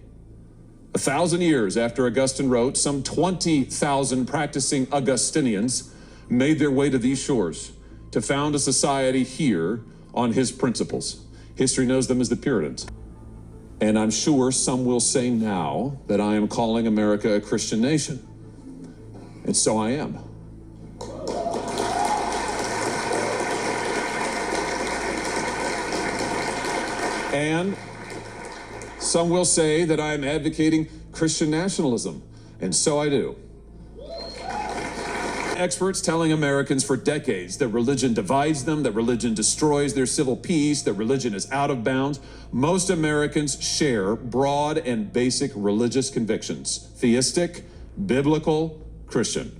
[SPEAKER 21] 1,000 years after Augustine wrote, some 20,000 practicing Augustinians made their way to these shores to found a society here on his principles. History knows them as the Puritans. And I'm sure some will say now that I am calling America a Christian nation. And so I am. And some will say that I am advocating Christian nationalism, and so I do. experts telling Americans for decades that religion divides them, that religion destroys their civil peace, that religion is out of bounds. Most Americans share broad and basic religious convictions: theistic, biblical, Christian.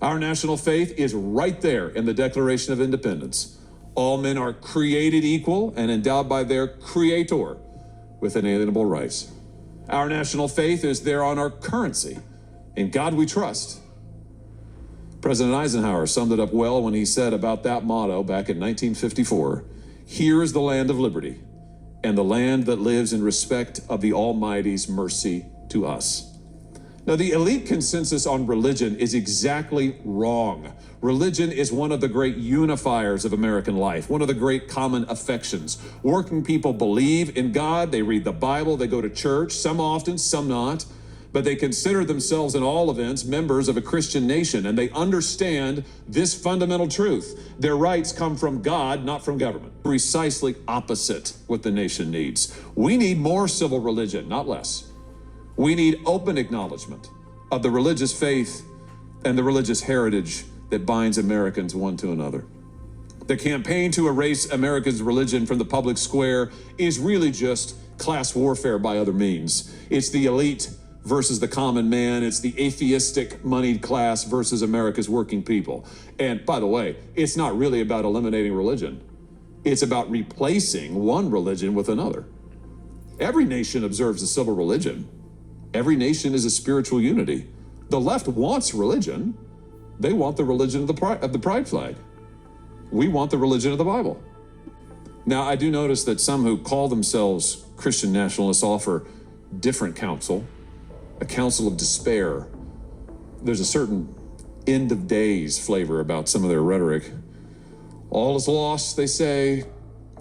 [SPEAKER 21] Our national faith is right there in the Declaration of Independence. All men are created equal and endowed by their Creator with inalienable rights. Our national faith is there on our currency. In God we trust. President Eisenhower summed it up well when he said about that motto back in 1954, "Here is the land of liberty, and the land that lives in respect of the Almighty's mercy to us." Now, the elite consensus on religion is exactly wrong. Religion is one of the great unifiers of American life, one of the great common affections. Working people believe in God, they read the Bible, they go to church, some often, some not, but they consider themselves in all events members of a Christian nation, and they understand this fundamental truth: their rights come from God, not from government. Precisely opposite what the nation needs. We need more civil religion, not less. We need open acknowledgement of the religious faith and the religious heritage that binds Americans one to another. The campaign to erase America's religion from the public square is really just class warfare by other means. It's the elite versus the common man. It's the atheistic moneyed class versus America's working people. And by the way, it's not really about eliminating religion. It's about replacing one religion with another. Every nation observes a civil religion. Every nation is a spiritual unity. The left wants religion. They want the religion of the pride flag. We want the religion of the Bible. Now, I do notice that some who call themselves Christian nationalists offer different counsel, a counsel of despair. There's a certain end of days flavor about some of their rhetoric. All is lost, they say.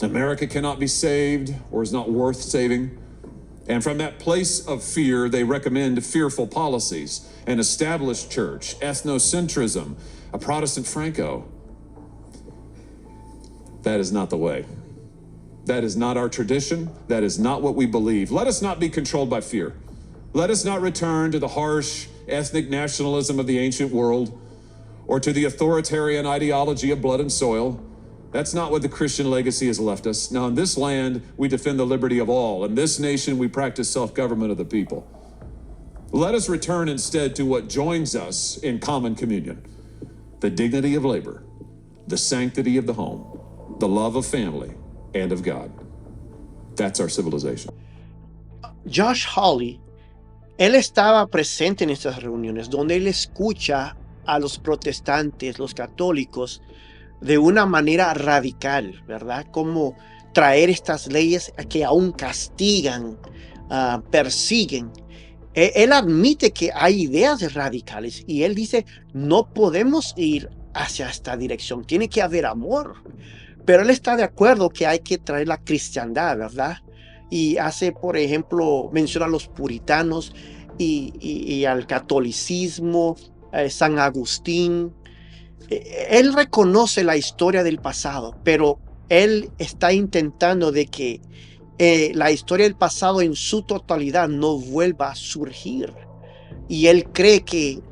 [SPEAKER 21] America cannot be saved or is not worth saving. And from that place of fear, they recommend fearful policies, an established church, ethnocentrism, a Protestant Franco. That is not the way. That is not our tradition. That is not what we believe. Let us not be controlled by fear. Let us not return to the harsh ethnic nationalism of the ancient world or to the authoritarian ideology of blood and soil. That's not what the Christian legacy has left us. Now, in this land, we defend the liberty of all. In this nation, we practice self-government of the people. Let us return instead to what joins us in common communion: the dignity of labor, the sanctity of the home, the love of family, and of God. That's our civilization.
[SPEAKER 5] Josh Hawley, él estaba presente en estas reuniones donde él escucha a los protestantes, los católicos, de una manera radical, ¿verdad? Como traer estas leyes que aún castigan, persiguen. Él admite que hay ideas radicales y él dice, no podemos ir hacia esta dirección, tiene que haber amor. Pero él está de acuerdo que hay que traer la cristiandad, ¿verdad? Y hace, por ejemplo, menciona a los puritanos y al catolicismo, San Agustín. Él reconoce la historia del pasado, pero él está intentando de que la historia del pasado en su totalidad no vuelva a surgir. Y él cree que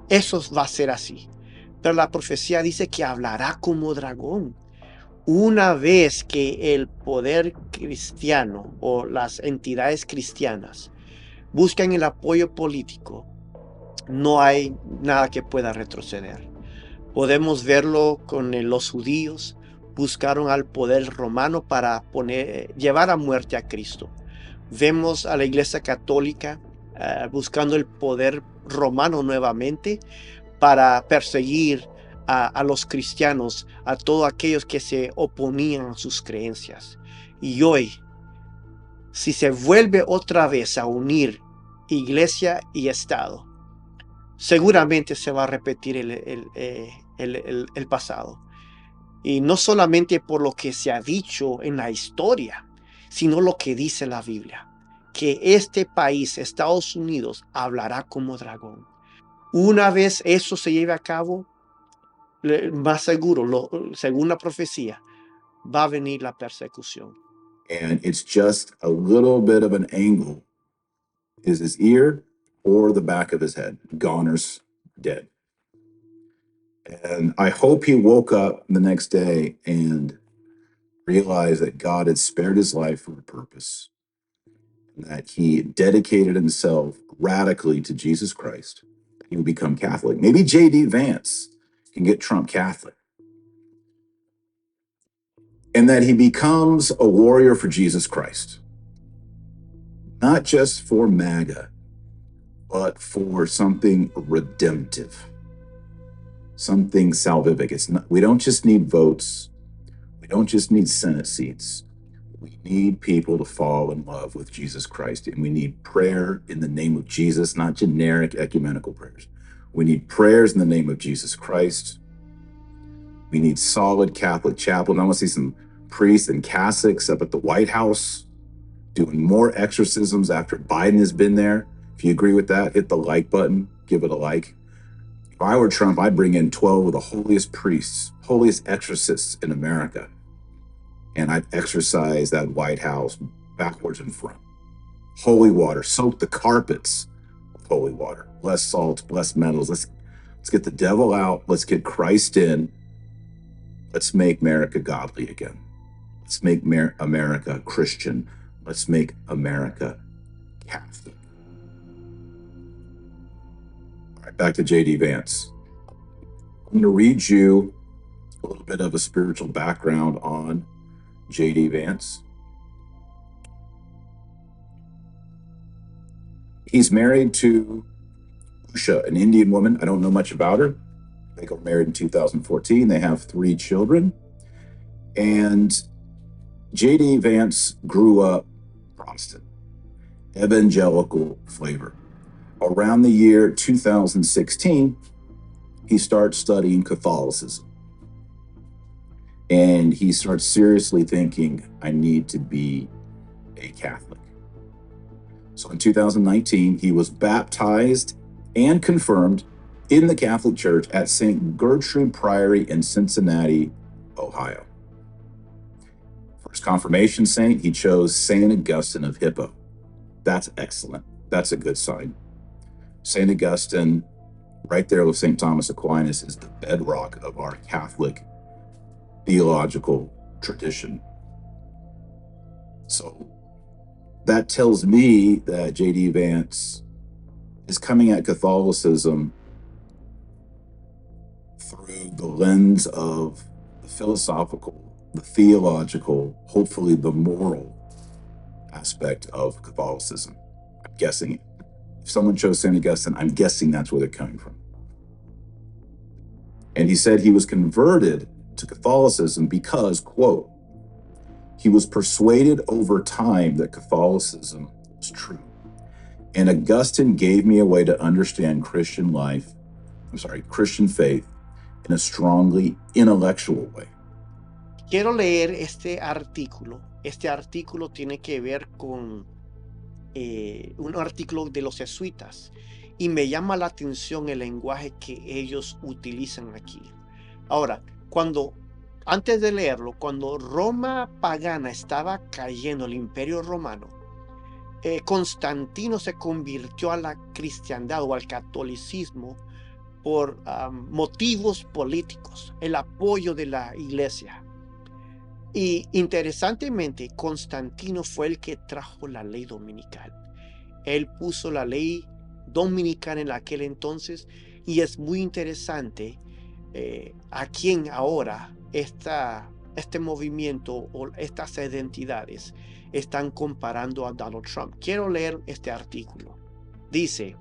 [SPEAKER 5] eso va a ser así. Pero la profecía dice que hablará como dragón. Una vez que el poder cristiano o las entidades cristianas buscan el apoyo político, no hay nada que pueda retroceder. Podemos verlo con los judíos. Buscaron al poder romano para llevar a muerte a Cristo. Vemos a la Iglesia Católica buscando el poder romano nuevamente para perseguir a los cristianos, a todos aquellos que se oponían a sus creencias. Y hoy, si se vuelve otra vez a unir Iglesia y Estado, seguramente se va a repetir el pasado. Y no solamente por lo que se ha dicho en la historia, sino lo que dice la Biblia, que este país, Estados Unidos, hablará como dragón. Una vez eso se lleve a cabo, más seguro, según la profecía, va a venir la persecución.
[SPEAKER 3] And it's just a little bit of an angle. Is his ear or the back of his head? Goner's dead. And I hope he woke up the next day and realized that God had spared his life for a purpose, that he dedicated himself radically to Jesus Christ. He would become Catholic. Maybe J.D. Vance can get Trump Catholic. And that he becomes a warrior for Jesus Christ. Not just for MAGA, but for something redemptive. Something salvific. We don't just need votes. We don't just need Senate seats. We need people to fall in love with Jesus Christ. And we need prayer in the name of Jesus, not generic ecumenical prayers. We need prayers in the name of Jesus Christ. We need solid Catholic chaplain. I want to see some priests and catholics up at the White House doing more exorcisms after Biden has been there. If you agree with that, hit the like button, give it a like. If I were Trump, I'd bring in 12 of the holiest priests, holiest exorcists in America. And I'd exorcise that White House backwards and front. Holy water, soak the carpets with holy water. Bless salts, bless metals. Let's get the devil out. Let's get Christ in. Let's make America godly again. Let's make America Christian. Let's make America Catholic. All right, back to J.D. Vance. I'm going to read you a little bit of a spiritual background on J.D. Vance. He's married to Usha, an Indian woman. I don't know much about her. They got married in 2014. They have 3 children. And J.D. Vance grew up Protestant, evangelical flavor. Around the year 2016, he starts studying Catholicism. And he starts seriously thinking, I need to be a Catholic. So in 2019, he was baptized and confirmed in the Catholic Church at St. Gertrude Priory in Cincinnati, Ohio. First confirmation saint, he chose St. Augustine of Hippo. That's excellent. That's a good sign. St. Augustine, right there with St. Thomas Aquinas, is the bedrock of our Catholic theological tradition. So that tells me that J.D. Vance is coming at Catholicism through the lens of the philosophical, the theological, hopefully the moral aspect of Catholicism. I'm guessing. If someone chose St. Augustine, I'm guessing that's where they're coming from. And he said he was converted to Catholicism because, quote, he was persuaded over time that Catholicism was true. And Augustine gave me a way to understand Christian faith in a strongly intellectual way.
[SPEAKER 5] Quiero leer este artículo. Este artículo tiene que ver con un artículo de los jesuitas y me llama la atención el lenguaje que ellos utilizan aquí. Ahora, antes de leerlo, cuando Roma pagana estaba cayendo, el Imperio Romano, Constantino se convirtió a la cristiandad o al catolicismo por motivos políticos, el apoyo de la iglesia. Y interesantemente, Constantino fue el que trajo la ley dominical. Él puso la ley dominicana en aquel entonces y es muy interesante a quién ahora este movimiento o estas identidades están comparando a Donald Trump. Quiero leer este artículo. Dice,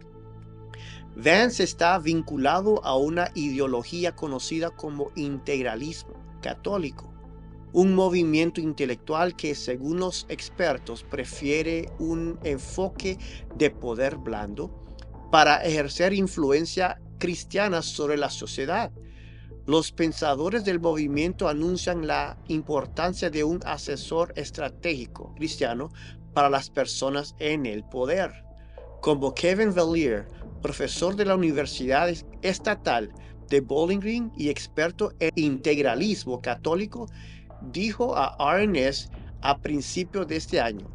[SPEAKER 5] Vance está vinculado a una ideología conocida como integralismo católico, un movimiento intelectual que, según los expertos, prefiere un enfoque de poder blando para ejercer influencia cristiana sobre la sociedad. Los pensadores del movimiento anuncian la importancia de un asesor estratégico cristiano para las personas en el poder, como Kevin Valier, profesor de la Universidad Estatal de Bowling Green y experto en integralismo católico, dijo a RNS a principios de este año.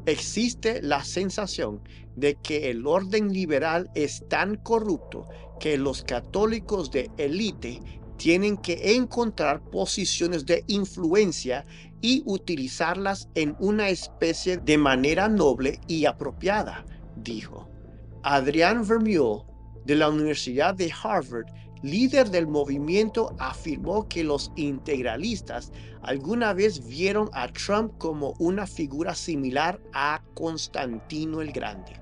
[SPEAKER 5] Existe la sensación de que el orden liberal es tan corrupto que los católicos de élite tienen que encontrar posiciones de influencia y utilizarlas en una especie de manera noble y apropiada, dijo. Adrian Vermeule, de la Universidad de Harvard, líder del movimiento, afirmó que los integralistas alguna vez vieron a Trump como una figura similar a Constantino el Grande,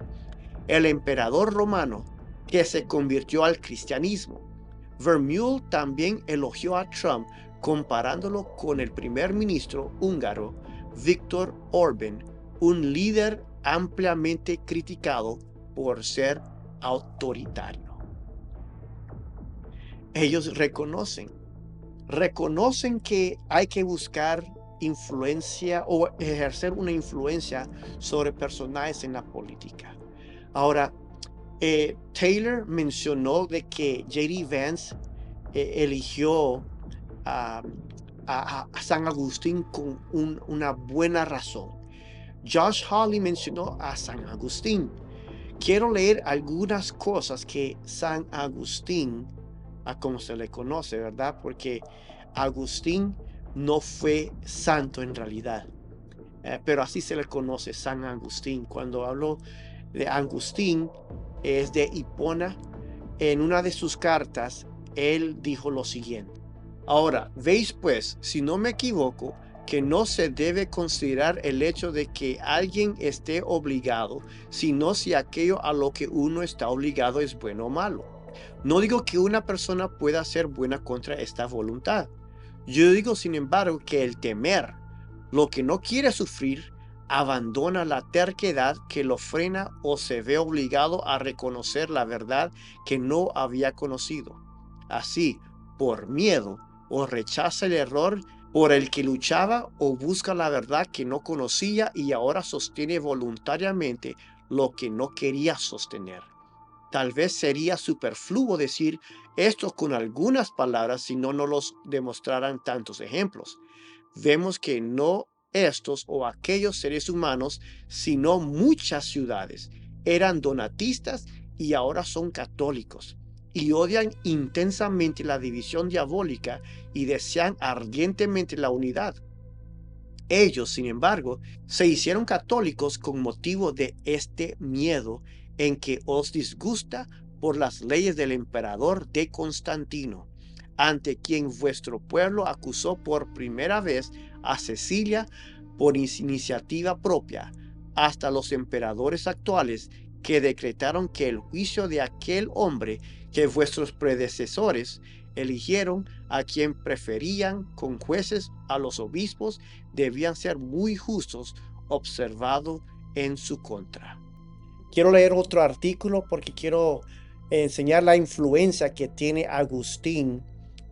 [SPEAKER 5] el emperador romano que se convirtió al cristianismo. Vermeule también elogió a Trump comparándolo con el primer ministro húngaro Viktor Orbán, un líder ampliamente criticado por ser autoritario. Ellos reconocen que hay que buscar influencia o ejercer una influencia sobre personajes en la política. Ahora, Taylor mencionó de que J.D. Vance eligió a San Agustín con una buena razón. Josh Hawley mencionó a San Agustín. Quiero leer algunas cosas que San Agustín, a como se le conoce, ¿verdad? Porque Agustín no fue santo en realidad, pero así se le conoce, San Agustín. Cuando hablo de Agustín, es de Hipona. En una de sus cartas, él dijo lo siguiente: ahora, veis pues, si no me equivoco, que no se debe considerar el hecho de que alguien esté obligado, sino si aquello a lo que uno está obligado es bueno o malo. No digo que una persona pueda ser buena contra esta voluntad. Yo digo, sin embargo, que el temer, lo que no quiere sufrir, abandona la terquedad que lo frena o se ve obligado a reconocer la verdad que no había conocido. Así, por miedo, o rechaza el error por el que luchaba o busca la verdad que no conocía y ahora sostiene voluntariamente lo que no quería sostener. Tal vez sería superfluo decir esto con algunas palabras si no nos los demostraran tantos ejemplos. Vemos que no estos o aquellos seres humanos, sino muchas ciudades, eran donatistas y ahora son católicos, y odian intensamente la división diabólica y desean ardientemente la unidad. Ellos, sin embargo, se hicieron católicos con motivo de este miedo en que os disgusta por las leyes del emperador de Constantino, ante quien vuestro pueblo acusó por primera vez a Cecilia por iniciativa propia, hasta los emperadores actuales que decretaron que el juicio de aquel hombre que vuestros predecesores eligieron, a quien preferían con jueces a los obispos, debían ser muy justos, observado en su contra. Quiero leer otro artículo porque quiero enseñar la influencia que tiene Agustín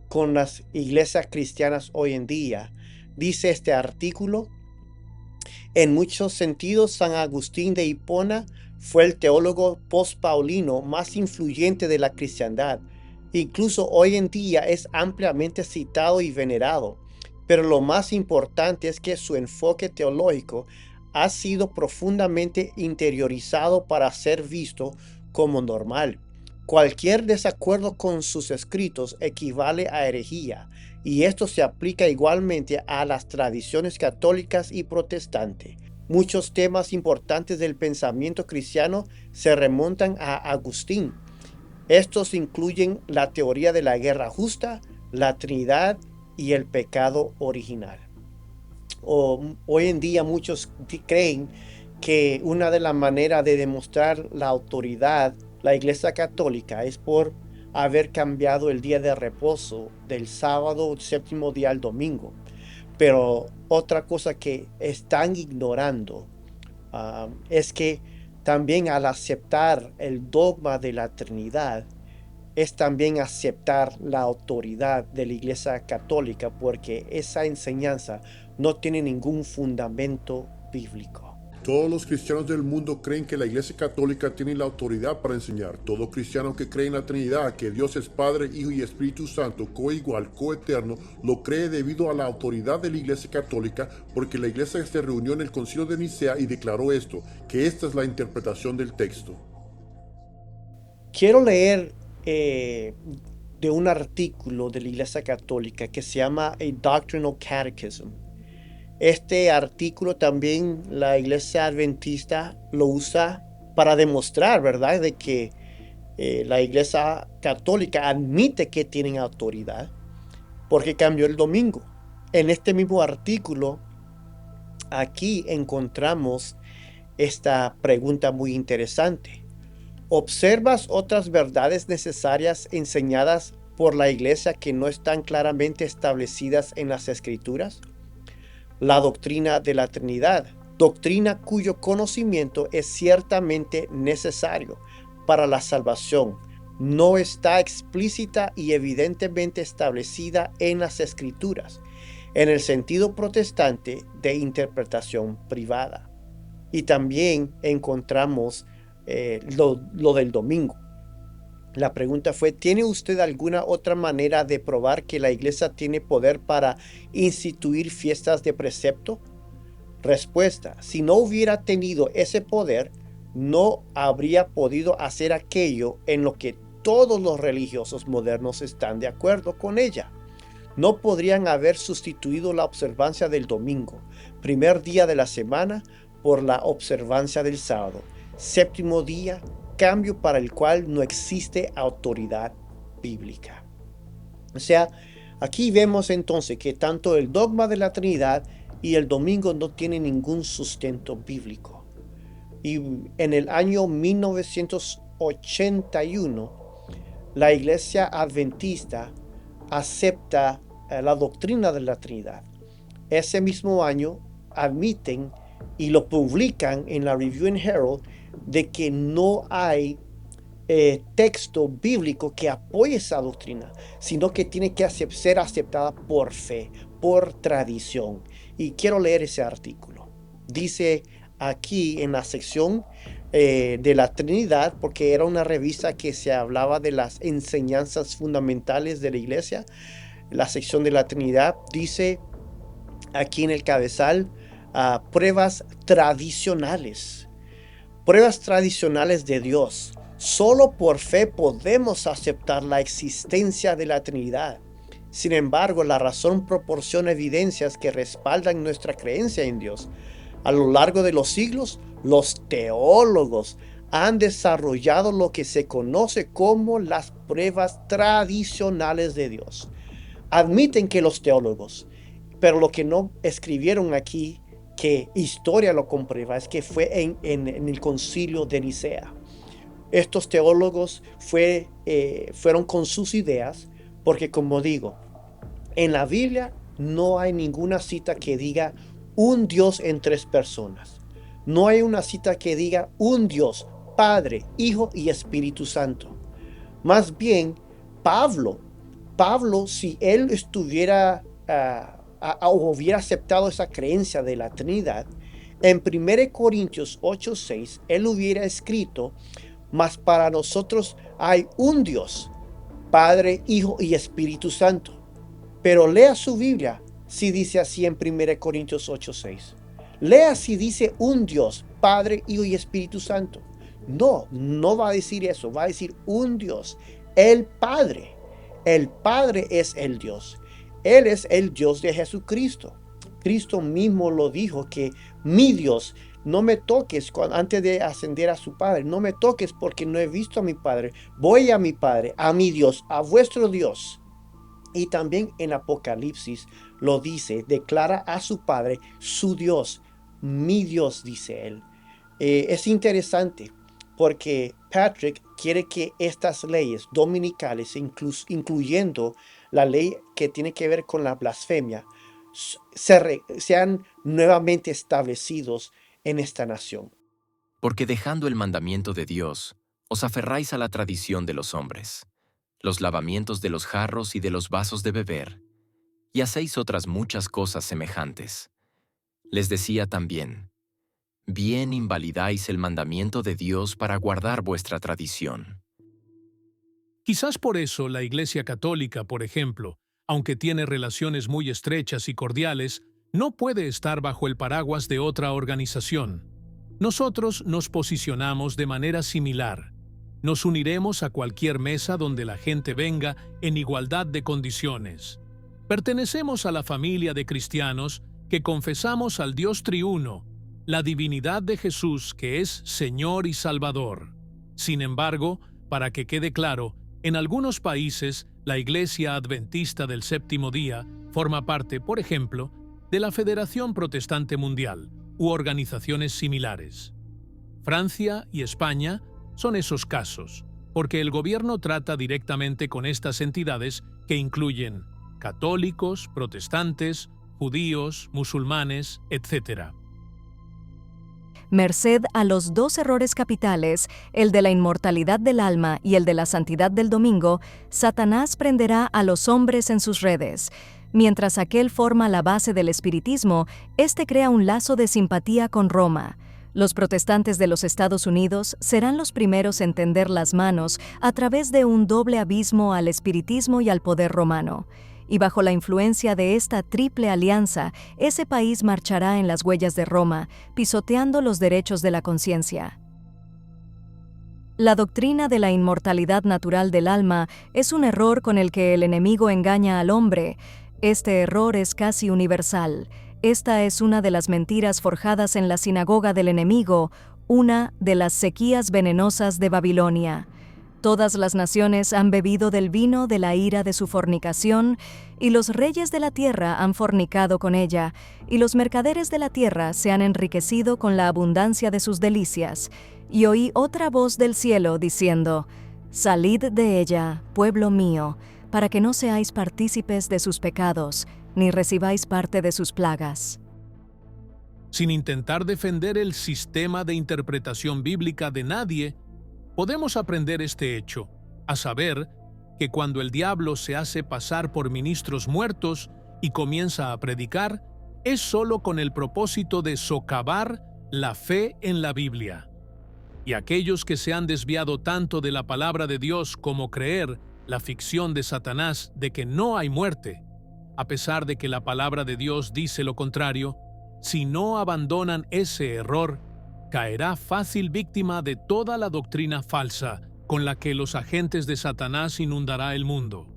[SPEAKER 5] con las iglesias cristianas hoy en día. Dice este artículo: en muchos sentidos, San Agustín de Hipona fue el teólogo post-paulino más influyente de la cristiandad. Incluso hoy en día es ampliamente citado y venerado. Pero lo más importante es que su enfoque teológico ha sido profundamente interiorizado para ser visto como normal. Cualquier desacuerdo con sus escritos equivale a herejía, y esto se aplica igualmente a las tradiciones católicas y protestantes. Muchos temas importantes del pensamiento cristiano se remontan a Agustín. Estos incluyen la teoría de la guerra justa, la Trinidad y el pecado original. Hoy en día muchos creen que una de las maneras de demostrar la autoridad la Iglesia Católica es por haber cambiado el día de reposo del sábado séptimo día al domingo. Pero otra cosa que están ignorando es que también al aceptar el dogma de la Trinidad es también aceptar la autoridad de la Iglesia Católica, porque esa enseñanza no tiene ningún fundamento bíblico.
[SPEAKER 4] Todos los cristianos del mundo creen que la Iglesia Católica tiene la autoridad para enseñar. Todo cristiano que cree en la Trinidad, que Dios es Padre, Hijo y Espíritu Santo, coigual, coeterno, lo cree debido a la autoridad de la Iglesia Católica, porque la Iglesia se reunió en el Concilio de Nicea y declaró esto, que esta es la interpretación del texto.
[SPEAKER 5] Quiero leer de un artículo de la Iglesia Católica que se llama A Doctrinal Catechism. Este artículo también la Iglesia Adventista lo usa para demostrar, ¿verdad?, de que la Iglesia Católica admite que tienen autoridad porque cambió el domingo. En este mismo artículo, aquí encontramos esta pregunta muy interesante. ¿Observas otras verdades necesarias enseñadas por la Iglesia que no están claramente establecidas en las Escrituras? La doctrina de la Trinidad, doctrina cuyo conocimiento es ciertamente necesario para la salvación, no está explícita y evidentemente establecida en las Escrituras, en el sentido protestante de interpretación privada. Y también encontramos lo del domingo. La pregunta fue, ¿tiene usted alguna otra manera de probar que la Iglesia tiene poder para instituir fiestas de precepto? Respuesta, si no hubiera tenido ese poder, no habría podido hacer aquello en lo que todos los religiosos modernos están de acuerdo con ella. No podrían haber sustituido la observancia del domingo, primer día de la semana, por la observancia del sábado, séptimo día, cambio para el cual no existe autoridad bíblica. O sea, aquí vemos entonces que tanto el dogma de la Trinidad y el domingo no tienen ningún sustento bíblico. Y en el año 1981, la Iglesia Adventista acepta la doctrina de la Trinidad. Ese mismo año admiten y lo publican en la Review and Herald de que no hay texto bíblico que apoye esa doctrina, sino que tiene que ser aceptada por fe, por tradición. Y quiero leer ese artículo. Dice aquí en la sección de la Trinidad, porque era una revista que se hablaba de las enseñanzas fundamentales de la Iglesia, la sección de la Trinidad, dice aquí en el cabezal, pruebas tradicionales. Pruebas tradicionales de Dios. Solo por fe podemos aceptar la existencia de la Trinidad. Sin embargo, la razón proporciona evidencias que respaldan nuestra creencia en Dios. A lo largo de los siglos, los teólogos han desarrollado lo que se conoce como las pruebas tradicionales de Dios. Admiten que los teólogos, pero lo que no escribieron aquí, que historia lo comprueba, es que fue en el concilio de Nicea. Estos teólogos fueron con sus ideas, porque como digo, en la Biblia no hay ninguna cita que diga un Dios en tres personas. No hay una cita que diga un Dios, Padre, Hijo y Espíritu Santo. Más bien, Pablo, si él estuviera o hubiera aceptado esa creencia de la Trinidad, en 1 Corintios 8:6, él hubiera escrito, mas para nosotros hay un Dios, Padre, Hijo y Espíritu Santo. Pero lea su Biblia si dice así en 1 Corintios 8:6. Lea si dice un Dios, Padre, Hijo y Espíritu Santo. No va a decir eso, va a decir un Dios, el Padre. El Padre es el Dios. Él es el Dios de Jesucristo. Cristo mismo lo dijo, que mi Dios, no me toques antes de ascender a su Padre. No me toques porque no he visto a mi Padre. Voy a mi Padre, a mi Dios, a vuestro Dios. Y también en Apocalipsis lo dice, declara a su Padre su Dios, mi Dios, dice él. Es interesante porque Patrick quiere que estas leyes dominicales, incluyendo la ley que tiene que ver con la blasfemia, sean nuevamente establecidos en esta nación.
[SPEAKER 1] Porque dejando el mandamiento de Dios, os aferráis a la tradición de los hombres, los lavamientos de los jarros y de los vasos de beber, y hacéis otras muchas cosas semejantes. Les decía también, bien invalidáis el mandamiento de Dios para guardar vuestra tradición.
[SPEAKER 7] Quizás por eso la Iglesia Católica, por ejemplo, aunque tiene relaciones muy estrechas y cordiales, no puede estar bajo el paraguas de otra organización. Nosotros nos posicionamos de manera similar. Nos uniremos a cualquier mesa donde la gente venga en igualdad de condiciones. Pertenecemos a la familia de cristianos que confesamos al Dios triuno, la divinidad de Jesús que es Señor y Salvador. Sin embargo, para que quede claro, en algunos países la Iglesia Adventista del Séptimo Día forma parte, por ejemplo, de la Federación Protestante Mundial u organizaciones similares. Francia y España son esos casos, porque el gobierno trata directamente con estas entidades que incluyen católicos, protestantes, judíos, musulmanes, etc.
[SPEAKER 13] Merced a los dos errores capitales, el de la inmortalidad del alma y el de la santidad del domingo, Satanás prenderá a los hombres en sus redes. Mientras aquel forma la base del espiritismo, este crea un lazo de simpatía con Roma. Los protestantes de los Estados Unidos serán los primeros en tender las manos a través de un doble abismo al espiritismo y al poder romano. Y bajo la influencia de esta triple alianza, ese país marchará en las huellas de Roma, pisoteando los derechos de la conciencia. La doctrina de la inmortalidad natural del alma es un error con el que el enemigo engaña al hombre. Este error es casi universal. Esta es una de las mentiras forjadas en la sinagoga del enemigo, una de las sequías venenosas de Babilonia. Todas las naciones han bebido del vino de la ira de su fornicación, y los reyes de la tierra han fornicado con ella, y los mercaderes de la tierra se han enriquecido con la abundancia de sus delicias. Y oí otra voz del cielo diciendo: Salid de ella, pueblo mío, para que no seáis partícipes de sus pecados, ni recibáis parte de sus plagas.
[SPEAKER 7] Sin intentar defender el sistema de interpretación bíblica de nadie, podemos aprender este hecho, a saber, que cuando el diablo se hace pasar por ministros muertos y comienza a predicar, es solo con el propósito de socavar la fe en la Biblia. Y aquellos que se han desviado tanto de la palabra de Dios como creer la ficción de Satanás de que no hay muerte, a pesar de que la palabra de Dios dice lo contrario, si no abandonan ese error, caerá fácil víctima de toda la doctrina falsa con la que los agentes de Satanás inundará el mundo.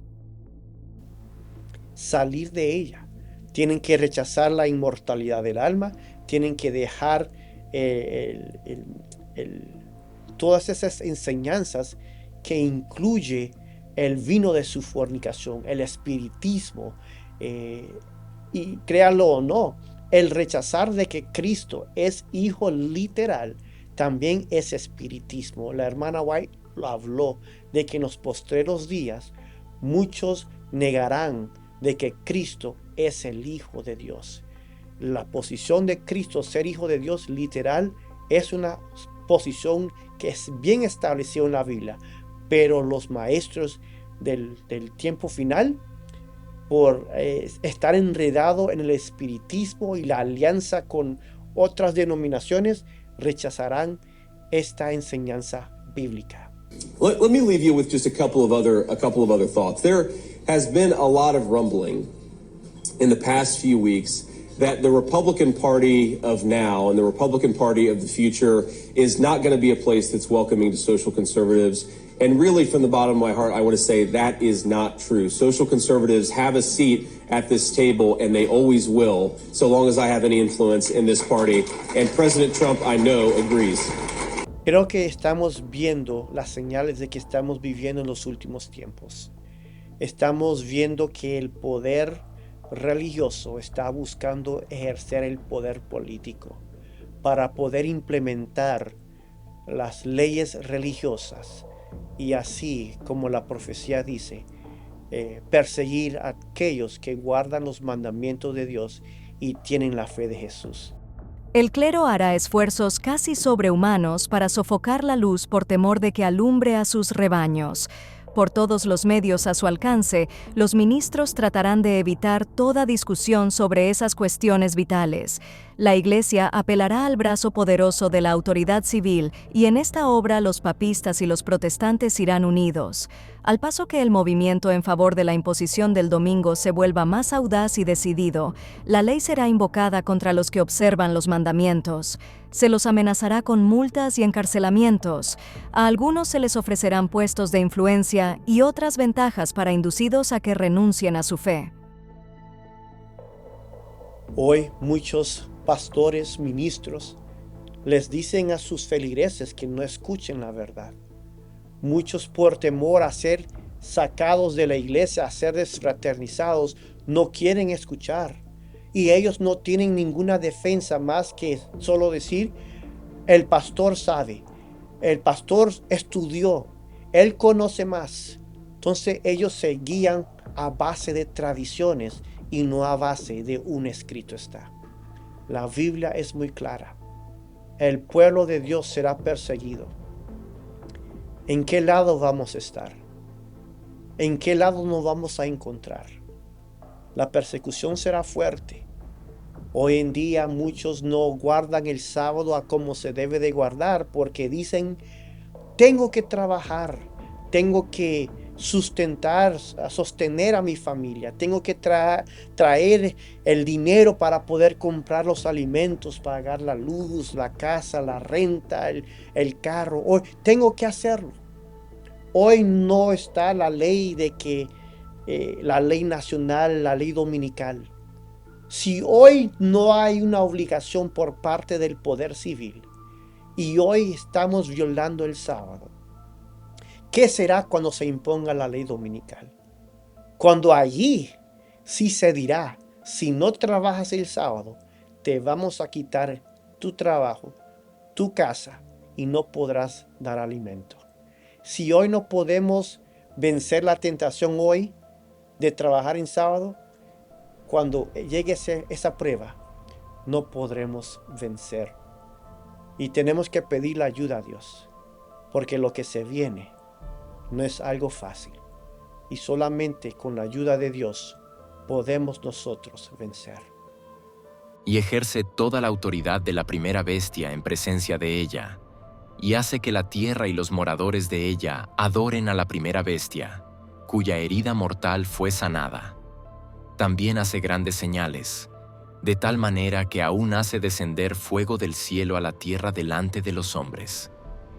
[SPEAKER 5] Salir de ella. Tienen que rechazar la inmortalidad del alma, tienen que dejar todas esas enseñanzas que incluye el vino de su fornicación, el espiritismo, y créanlo o no, el rechazar de que Cristo es hijo literal también es espiritismo. La hermana White lo habló de que en los postreros días muchos negarán de que Cristo es el Hijo de Dios. La posición de Cristo, ser Hijo de Dios literal, es una posición que es bien establecida en la Biblia, pero los maestros del tiempo final, por estar enredado en el espiritismo y la alianza con otras denominaciones, rechazarán esta enseñanza bíblica.
[SPEAKER 18] Let me leave you with just a couple of other thoughts. There has been a lot of rumbling in the past few weeks that the Republican Party of now and the Republican Party of the future is not going to be a place that's welcoming to social conservatives. And really, from the bottom of my heart, I want to say that is not true. Social conservatives have a seat at this table, and they always will, so long as I have any influence in this party. And President Trump, I know, agrees.
[SPEAKER 5] Creo que estamos viendo las señales de que estamos viviendo en los últimos tiempos. Estamos viendo que el poder religioso está buscando ejercer el poder político para poder implementar las leyes religiosas y así, como la profecía dice, perseguir a aquellos que guardan los mandamientos de Dios y tienen la fe de Jesús.
[SPEAKER 13] El clero hará esfuerzos casi sobrehumanos para sofocar la luz por temor de que alumbre a sus rebaños. Por todos los medios a su alcance, los ministros tratarán de evitar toda discusión sobre esas cuestiones vitales. La Iglesia apelará al brazo poderoso de la autoridad civil y en esta obra los papistas y los protestantes irán unidos. Al paso que el movimiento en favor de la imposición del domingo se vuelva más audaz y decidido, la ley será invocada contra los que observan los mandamientos. Se los amenazará con multas y encarcelamientos. A algunos se les ofrecerán puestos de influencia y otras ventajas para inducidos a que renuncien a su fe.
[SPEAKER 5] Hoy muchos pastores, ministros, les dicen a sus feligreses que no escuchen la verdad. Muchos por temor a ser sacados de la iglesia, a ser desfraternizados, no quieren escuchar. Y ellos no tienen ninguna defensa más que solo decir, el pastor sabe, el pastor estudió, él conoce más. Entonces ellos se guían a base de tradiciones y no a base de un escrito está. La Biblia es muy clara. El pueblo de Dios será perseguido. ¿En qué lado vamos a estar? ¿En qué lado nos vamos a encontrar? La persecución será fuerte. Hoy en día muchos no guardan el sábado a como se debe de guardar porque dicen, tengo que trabajar, tengo que sostener a mi familia, tengo que traer el dinero para poder comprar los alimentos, pagar la luz, la casa, la renta, el carro. Hoy tengo que hacerlo. Hoy no está la ley de que la ley nacional, la ley dominical. Si hoy no hay una obligación por parte del poder civil y hoy estamos violando el sábado, ¿qué será cuando se imponga la ley dominical? Cuando allí sí se dirá, si no trabajas el sábado, te vamos a quitar tu trabajo, tu casa y no podrás dar alimento. Si hoy no podemos vencer la tentación hoy de trabajar en sábado, cuando llegue esa prueba, no podremos vencer. Y tenemos que pedir la ayuda a Dios, porque lo que se viene no es algo fácil. Y solamente con la ayuda de Dios podemos nosotros vencer.
[SPEAKER 1] Y ejerce toda la autoridad de la primera bestia en presencia de ella, y hace que la tierra y los moradores de ella adoren a la primera bestia, cuya herida mortal fue sanada. También hace grandes señales, de tal manera que aún hace descender fuego del cielo a la tierra delante de los hombres,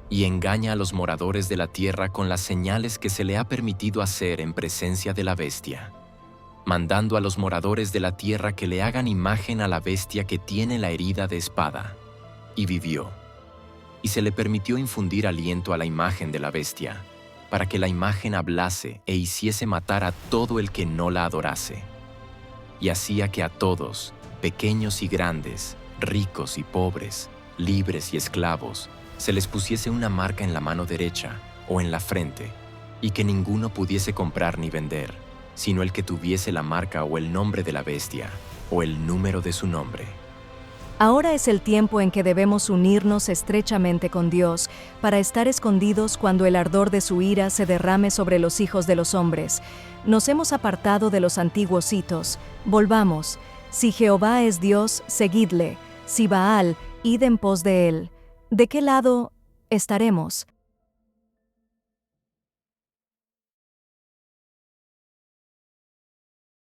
[SPEAKER 1] y engaña a los moradores de la tierra con las señales que se le ha permitido hacer en presencia de la bestia, mandando a los moradores de la tierra que le hagan imagen a la bestia que tiene la herida de espada, y vivió. Y se le permitió infundir aliento a la imagen de la bestia, para que la imagen hablase e hiciese matar a todo el que no la adorase. Y hacía que a todos, pequeños y grandes, ricos y pobres, libres y esclavos, se les pusiese una marca en la mano derecha o en la frente, y que ninguno pudiese comprar ni vender, sino el que tuviese la marca o el nombre de la bestia, o el número de su nombre.
[SPEAKER 13] Ahora es el tiempo en que debemos unirnos estrechamente con Dios para estar escondidos cuando el ardor de su ira se derrame sobre los hijos de los hombres. Nos hemos apartado de los antiguos hitos. Volvamos. Si Jehová es Dios, seguidle. Si Baal, id en pos de él. ¿De qué lado estaremos?